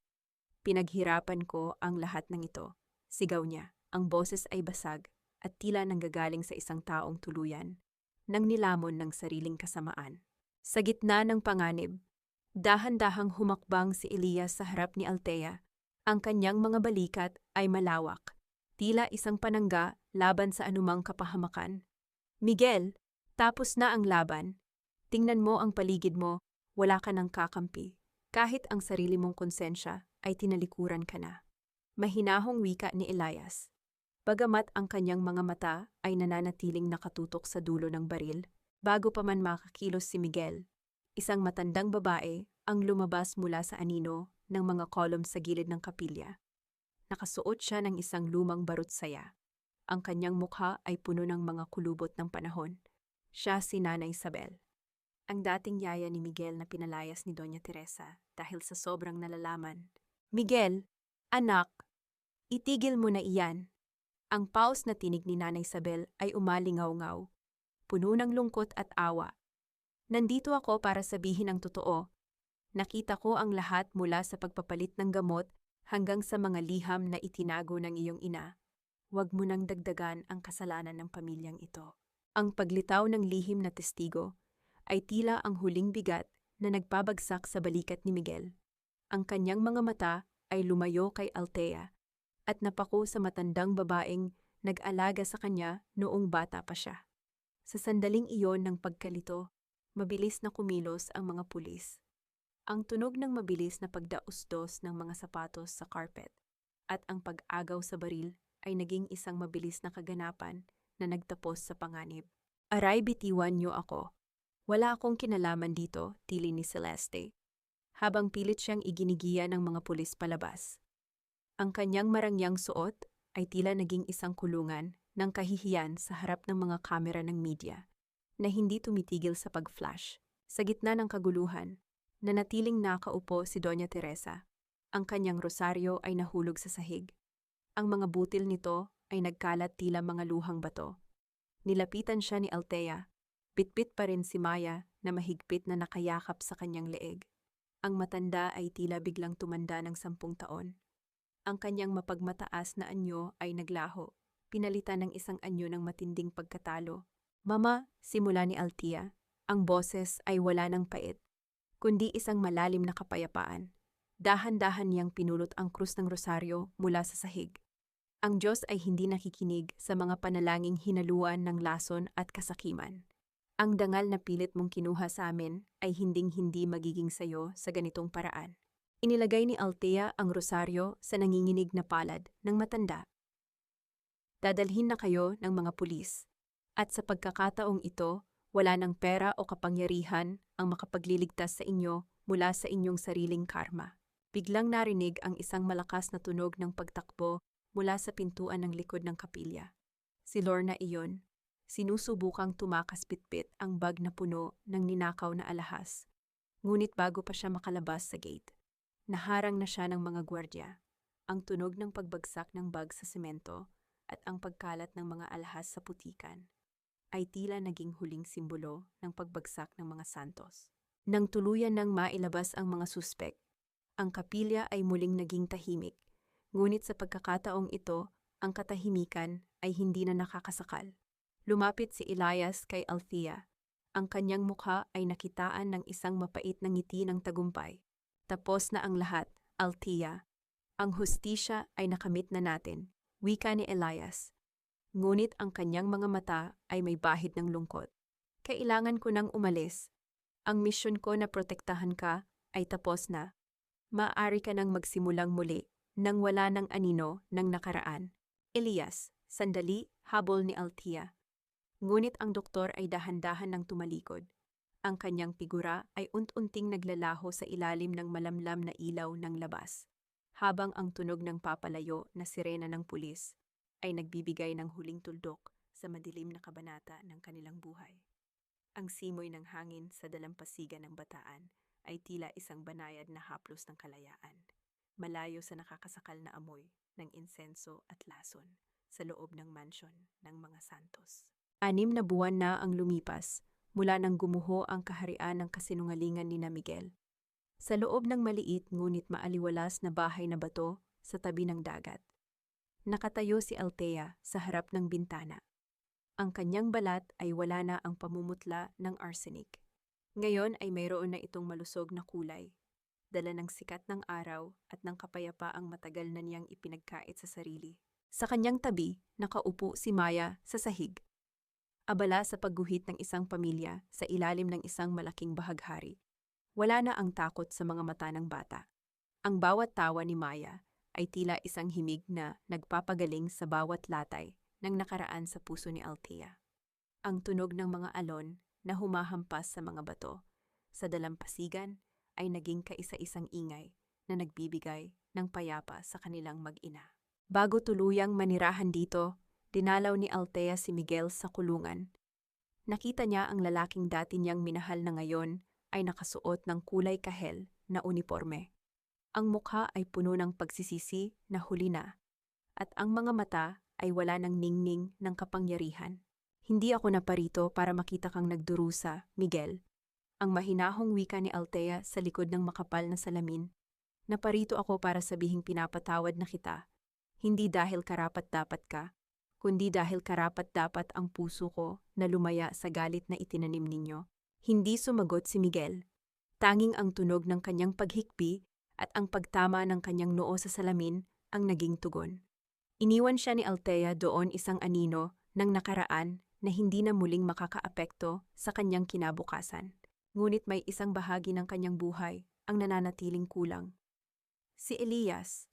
Pinaghirapan ko ang lahat ng ito, sigaw niya. Ang boses ay basag at tila nanggagaling sa isang taong tuluyan, nang nilamon ng sariling kasamaan. Sa gitna ng panganib, dahan-dahang humakbang si Elias sa harap ni Althea. Ang kanyang mga balikat ay malawak, tila isang panangga laban sa anumang kapahamakan. Miguel, tapos na ang laban. Tingnan mo ang paligid mo, wala ka ng kakampi. Kahit ang sarili mong konsensya ay tinalikuran ka na. Mahinahong wika ni Elias. Bagamat ang kanyang mga mata ay nananatiling nakatutok sa dulo ng baril, bago pa man makakilos si Miguel, isang matandang babae ang lumabas mula sa anino ng mga kolum sa gilid ng kapilya. Nakasuot siya ng isang lumang barutsaya. Ang kanyang mukha ay puno ng mga kulubot ng panahon. Siya si Nanay Isabel, ang dating yaya ni Miguel na pinalayas ni Doña Teresa dahil sa sobrang nalalaman. Miguel, anak, itigil mo na iyan. Ang paus na tinig ni Nanay Isabel ay umalingaw-ngaw, puno ng lungkot at awa. Nandito ako para sabihin ang totoo. Nakita ko ang lahat mula sa pagpapalit ng gamot hanggang sa mga liham na itinago ng iyong ina. Huwag mo nang dagdagan ang kasalanan ng pamilyang ito. Ang paglitaw ng lihim na testigo ay tila ang huling bigat na nagpabagsak sa balikat ni Miguel. Ang kanyang mga mata ay lumayo kay Althea at napako sa matandang babaeng nag-alaga sa kanya noong bata pa siya. Sa sandaling iyon ng pagkalito, mabilis na kumilos ang mga pulis. Ang tunog ng mabilis na pagdausdos ng mga sapatos sa carpet at ang pag-agaw sa baril ay naging isang mabilis na kaganapan na nagtapos sa panganib. Aray, bitiwan niyo ako. Wala akong kinalaman dito, tili ni Celeste. habang pilit siyang iginigiya ng mga pulis palabas. Ang kanyang marangyang suot ay tila naging isang kulungan ng kahihiyan sa harap ng mga kamera ng media na hindi tumitigil sa pag-flash. Sa gitna ng kaguluhan, nanatiling nakaupo si Doña Teresa. Ang kanyang rosaryo ay nahulog sa sahig. Ang mga butil nito ay nagkalat tila mga luhang bato. Nilapitan siya ni Althea. Bitbit pa rin si Maya na mahigpit na nakayakap sa kanyang leeg. Ang matanda ay tila biglang tumanda ng 10 taon. Ang kanyang mapagmataas na anyo ay naglaho, pinalitan ng isang anyo ng matinding pagkatalo. Mama, simula ni Althea, ang boses ay wala ng pait, kundi isang malalim na kapayapaan. Dahan-dahan niyang pinulot ang krus ng rosaryo mula sa sahig. Ang Diyos ay hindi nakikinig sa mga panalangin hinaluan ng lason at kasakiman. Ang dangal na pilit mong kinuha sa amin ay hinding-hindi magiging sayo sa ganitong paraan. Inilagay ni Althea ang rosaryo sa nanginginig na palad ng matanda. Dadalhin na kayo ng mga pulis. At sa pagkakataong ito, wala ng pera o kapangyarihan ang makapagliligtas sa inyo mula sa inyong sariling karma. Biglang narinig ang isang malakas na tunog ng pagtakbo mula sa pintuan ng likod ng kapilya. Si Lorna iyon, sinusubukang tumakas pitpit ang bag na puno ng ninakaw na alahas. Ngunit bago pa siya makalabas sa gate, naharang na siya ng mga gwardya. Ang tunog ng pagbagsak ng bag sa semento at ang pagkalat ng mga alahas sa putikan ay tila naging huling simbolo ng pagbagsak ng mga santos. Nang tuluyan ng mailabas ang mga suspek, ang kapilya ay muling naging tahimik, ngunit sa pagkakataong ito, ang katahimikan ay hindi na nakakasakal. Lumapit si Elias kay Althea. Ang kanyang mukha ay nakitaan ng isang mapait na ngiti ng tagumpay. Tapos na ang lahat, Althea. Ang hustisya ay nakamit na natin, wika ni Elias. Ngunit ang kanyang mga mata ay may bahid ng lungkot. Kailangan ko nang umalis. Ang misyon ko na protektahan ka ay tapos na. Maaari ka nang magsimulang muli nang wala ng anino ng nakaraan. Elias, sandali, habol ni Althea. Ngunit ang doktor ay dahan-dahan nang tumalikod. Ang kanyang figura ay unt-unting naglalaho sa ilalim ng malamlam na ilaw ng labas, habang ang tunog ng papalayo na sirena ng pulis ay nagbibigay ng huling tuldok sa madilim na kabanata ng kanilang buhay. Ang simoy ng hangin sa dalampasigan ng Bataan ay tila isang banayad na haplos ng kalayaan, malayo sa nakakasakal na amoy ng insenso at lason sa loob ng mansyon ng mga santos. 6 na buwan na ang lumipas mula nang gumuho ang kaharian ng kasinungalingan ni Miguel. Sa loob ng maliit ngunit maaliwalas na bahay na bato sa tabi ng dagat, nakatayo si Althea sa harap ng bintana. Ang kanyang balat ay wala na ang pamumutla ng arsenic. Ngayon ay mayroon na itong malusog na kulay, dala ng sikat ng araw at ng kapayapaang matagal na niyang ipinagkait sa sarili. Sa kanyang tabi, nakaupo si Maya sa sahig. Abala sa pagguhit ng isang pamilya sa ilalim ng isang malaking bahaghari. Wala na ang takot sa mga mata ng bata. Ang bawat tawa ni Maya ay tila isang himig na nagpapagaling sa bawat latay ng nakaraan sa puso ni Althea. Ang tunog ng mga alon na humahampas sa mga bato sa dalampasigan ay naging kaisa-isang ingay na nagbibigay ng payapa sa kanilang mag-ina. Bago tuluyang manirahan dito, dinalaw ni Althea si Miguel sa kulungan. Nakita niya ang lalaking dati niyang minahal na ngayon ay nakasuot ng kulay kahel na uniforme. Ang mukha ay puno ng pagsisisi na huli na, at ang mga mata ay wala ng ningning ng kapangyarihan. Hindi ako naparito para makita kang nagdurusa, Miguel. Ang mahinahong wika ni Althea sa likod ng makapal na salamin. Naparito ako para sabihing pinapatawad na kita. Hindi dahil karapat-dapat ka, kundi dahil karapat-dapat ang puso ko na lumaya sa galit na itinanim ninyo. Hindi sumagot si Miguel. Tanging ang tunog ng kanyang paghikbi at ang pagtama ng kanyang noo sa salamin ang naging tugon. Iniwan siya ni Althea doon isang anino ng nakaraan na hindi na muling makakaapekto sa kanyang kinabukasan. Ngunit may isang bahagi ng kanyang buhay ang nananatiling kulang. Si Elias.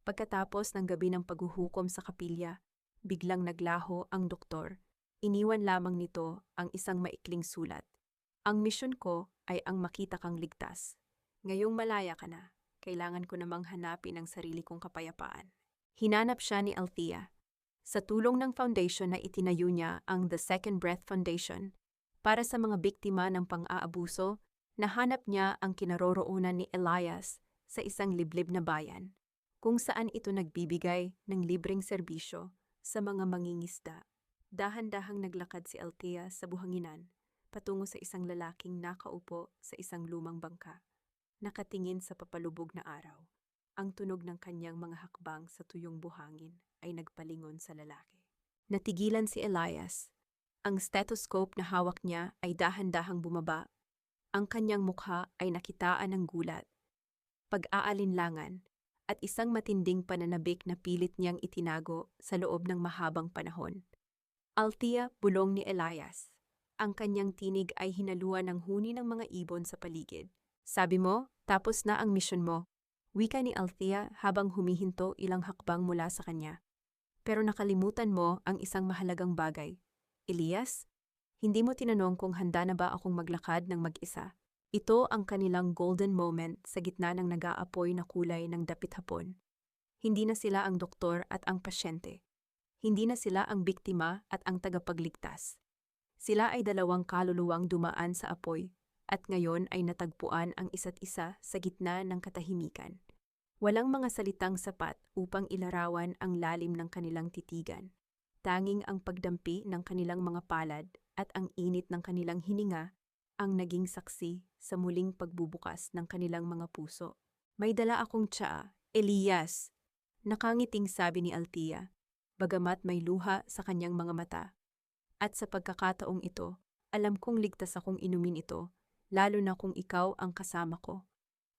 Pagkatapos ng gabi ng paghuhukom sa kapilya, biglang naglaho ang doktor. Iniwan lamang nito ang isang maikling sulat. Ang misyon ko ay ang makita kang ligtas. Ngayong malaya ka na, kailangan ko namang hanapin ang sarili kong kapayapaan. Hinanap siya ni Althea. Sa tulong ng foundation na itinayo niya ang The Second Breath Foundation para sa mga biktima ng pang-aabuso, nahanap niya ang kinaroroonan ni Elias sa isang liblib na bayan, kung saan ito nagbibigay ng libreng serbisyo sa mga mangingisda. Dahan-dahang naglakad si Althea sa buhanginan, patungo sa isang lalaking nakaupo sa isang lumang bangka, nakatingin sa papalubog na araw. Ang tunog ng kanyang mga hakbang sa tuyong buhangin ay nagpalingon sa lalaki. Natigilan si Elias. Ang stethoscope na hawak niya ay dahan-dahang bumaba. Ang kanyang mukha ay nakitaan ng gulat, pag-aalinlangan, at isang matinding pananabik na pilit niyang itinago sa loob ng mahabang panahon. Althea, bulong ni Elias. Ang kanyang tinig ay hinaluan ng huni ng mga ibon sa paligid. Sabi mo, tapos na ang misyon mo. Wika ni Althea habang humihinto ilang hakbang mula sa kanya. Pero nakalimutan mo ang isang mahalagang bagay. Elias, hindi mo tinanong kung handa na ba akong maglakad ng mag-isa. Ito ang kanilang golden moment sa gitna ng nag-aapoy na kulay ng dapit hapon. Hindi na sila ang doktor at ang pasyente. Hindi na sila ang biktima at ang tagapagligtas. Sila ay dalawang kaluluwang dumaan sa apoy at ngayon ay natagpuan ang isa't isa sa gitna ng katahimikan. Walang mga salitang sapat upang ilarawan ang lalim ng kanilang titigan. Tanging ang pagdampi ng kanilang mga palad at ang init ng kanilang hininga ang naging saksi sa muling pagbubukas ng kanilang mga puso. May dala akong tsaa, Elias, nakangiting sabi ni Althea, bagamat may luha sa kanyang mga mata. At sa pagkakataong ito, alam kong ligtas akong inumin ito, lalo na kung ikaw ang kasama ko.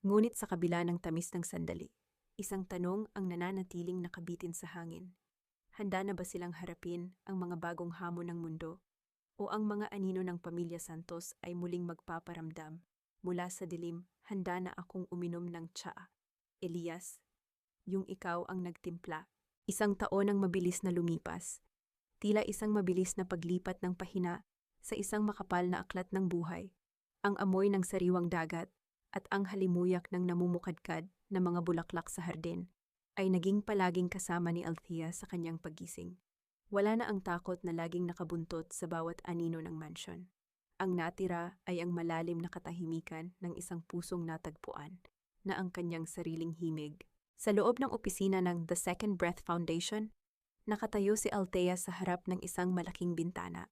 Ngunit sa kabila ng tamis ng sandali, isang tanong ang nananatiling nakabitin sa hangin. Handa na ba silang harapin ang mga bagong hamon ng mundo? O ang mga anino ng Pamilya Santos ay muling magpaparamdam? Mula sa dilim, handa na akong uminom ng tsaa. Elias, yung ikaw ang nagtimpla. Isang taon ang mabilis na lumipas. Tila isang mabilis na paglipat ng pahina sa isang makapal na aklat ng buhay. Ang amoy ng sariwang dagat at ang halimuyak ng namumukadkad na mga bulaklak sa hardin ay naging palaging kasama ni Althea sa kanyang paggising. Wala na ang takot na laging nakabuntot sa bawat anino ng mansyon. Ang natira ay ang malalim na katahimikan ng isang pusong natagpuan na ang kanyang sariling himig. Sa loob ng opisina ng The Second Breath Foundation, nakatayo si Althea sa harap ng isang malaking bintana.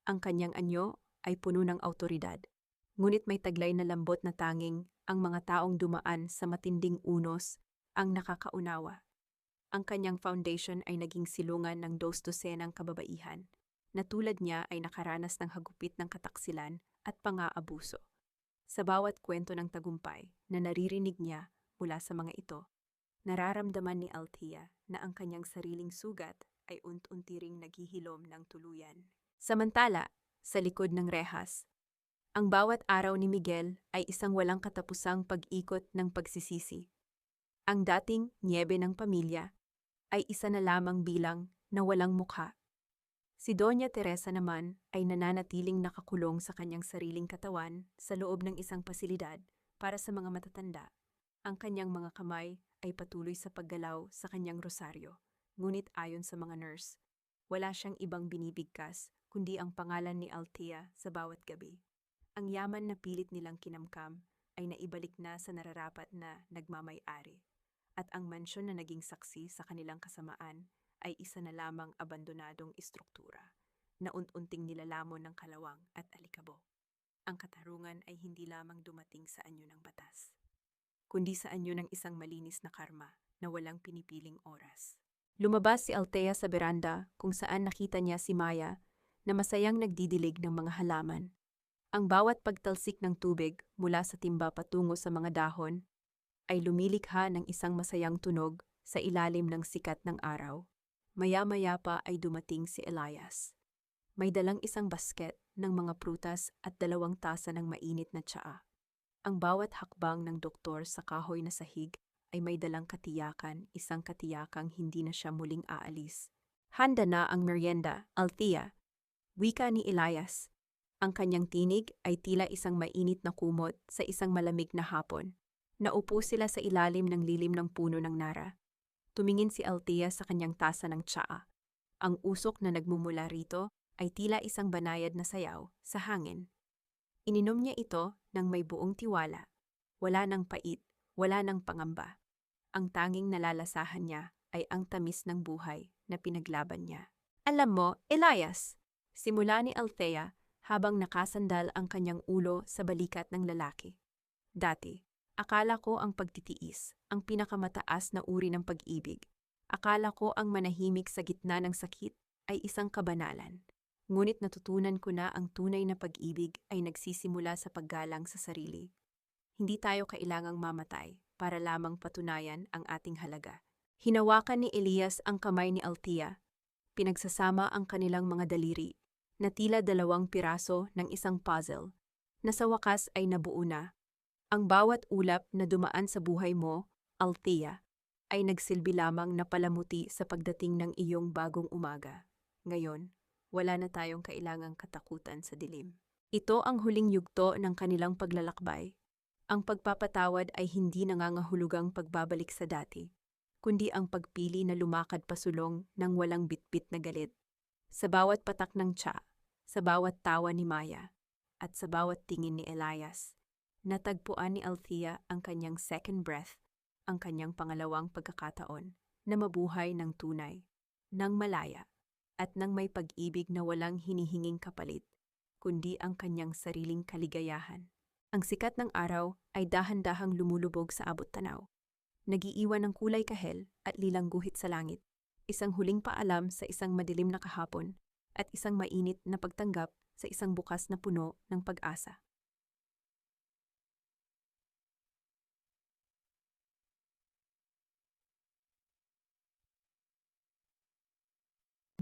Ang kanyang anyo ay puno ng awtoridad, ngunit may taglay na lambot na tanging ang mga taong dumaan sa matinding unos ang nakakaunawa. Ang kanyang foundation ay naging silungan ng 200 kababaihan, na tulad niya ay nakaranas ng hagupit ng kataksilan at pang-aabuso. Sa bawat kwento ng tagumpay na naririnig niya mula sa mga ito, nararamdaman ni Althea na ang kanyang sariling sugat ay unti-unti ring naghihilom ng tuluyan. Samantala, sa likod ng rehas, ang bawat araw ni Miguel ay isang walang katapusang pag-ikot ng pagsisisi. Ang dating niyebe ng pamilya ay isa na lamang bilang na walang mukha. Si Doña Teresa naman ay nananatiling nakakulong sa kanyang sariling katawan sa loob ng isang pasilidad para sa mga matatanda. Ang kanyang mga kamay ay patuloy sa paggalaw sa kanyang rosaryo. Ngunit ayon sa mga nurse, wala siyang ibang binibigkas kundi ang pangalan ni Althea sa bawat gabi. Ang yaman na pilit nilang kinamkam ay naibalik na sa nararapat na nagmamay-ari. At ang mansyon na naging saksi sa kanilang kasamaan ay isa na lamang abandonadong istruktura na unting nilalamon ng kalawang at alikabok. Ang katarungan ay hindi lamang dumating sa anyo ng batas, kundi sa anyo ng isang malinis na karma na walang pinipiling oras. Lumabas si Althea sa beranda kung saan nakita niya si Maya na masayang nagdidilig ng mga halaman. Ang bawat pagtalsik ng tubig mula sa timba patungo sa mga dahon ay lumilikha ng isang masayang tunog sa ilalim ng sikat ng araw. Maya-maya pa ay dumating si Elias. May dalang isang basket ng mga prutas at 2 tasa ng mainit na tsaa. Ang bawat hakbang ng doktor sa kahoy na sahig ay may dalang katiyakan, isang katiyakang hindi na siya muling aalis. Handa na ang merienda, Althea, wika ni Elias. Ang kanyang tinig ay tila isang mainit na kumot sa isang malamig na hapon. Naupo sila sa ilalim ng lilim ng puno ng nara. Tumingin si Althea sa kanyang tasa ng tsaa. Ang usok na nagmumula rito ay tila isang banayad na sayaw sa hangin. Ininom niya ito ng may buong tiwala. Wala nang pait, wala nang pangamba. Ang tanging nalalasahan niya ay ang tamis ng buhay na pinaglaban niya. Alam mo, Elias, simula ni Althea habang nakasandal ang kanyang ulo sa balikat ng lalaki. Dati, akala ko ang pagtitiis, ang pinakamataas na uri ng pag-ibig. Akala ko ang manahimik sa gitna ng sakit ay isang kabanalan. Ngunit natutunan ko na ang tunay na pag-ibig ay nagsisimula sa paggalang sa sarili. Hindi tayo kailangang mamatay para lamang patunayan ang ating halaga. Hinawakan ni Elias ang kamay ni Althea. Pinagsasama ang kanilang mga daliri na tila 2 piraso ng isang puzzle na sa wakas ay nabuo na. Ang bawat ulap na dumaan sa buhay mo, Althea, ay nagsilbi lamang na palamuti sa pagdating ng iyong bagong umaga. Ngayon, wala na tayong kailangang katakutan sa dilim. Ito ang huling yugto ng kanilang paglalakbay. Ang pagpapatawad ay hindi nangangahulugang pagbabalik sa dati, kundi ang pagpili na lumakad pasulong ng walang bitbit na galit. Sa bawat patak ng tsa, sa bawat tawa ni Maya, at sa bawat tingin ni Elias, natagpuan ni Althea ang kanyang second breath, ang kanyang pangalawang pagkakataon na mabuhay ng tunay, ng malaya, at ng may pag-ibig na walang hinihinging kapalit, kundi ang kanyang sariling kaligayahan. Ang sikat ng araw ay dahan-dahang lumulubog sa abot-tanaw. Nagiiwan ng kulay kahel at lilang guhit sa langit, isang huling paalam sa isang madilim na kahapon at isang mainit na pagtanggap sa isang bukas na puno ng pag-asa.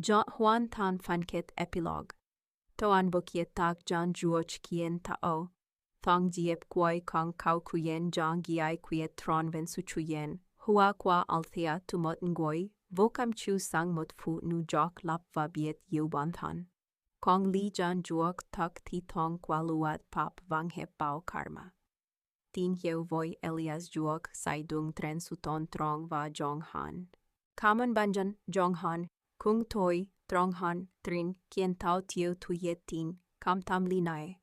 Juan Tan Phankit Epilogue Toan Bukiet Tak Jan Juoch Kien Tao Thong Diep Kwai Kong Kau Kuyen Jong Giai Quiet Tron Ven Su Chuyen Hua Kwa Althea Tumot Ngoi Vokam Chu Sang Mot Fu Nu Jok Lap Va Biet Yu Bon Than Kong Li Jan Juok Tuk Ti Tong Kwa Luat Pap Vang Hep Bao Karma Tin Hieu Voi Elias Juok Sai Dung Tren Suton Trong Va Jong Han Kaman Banjan Jong Han Kung Toi Trong Han Trin Kien Tao Tio Tuyet Tin Kam Tam Li Nai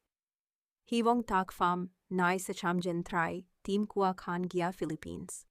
Hivong Tak Pham Nai Sa Cham Jen Trai Team Kua Khan Gia Philippines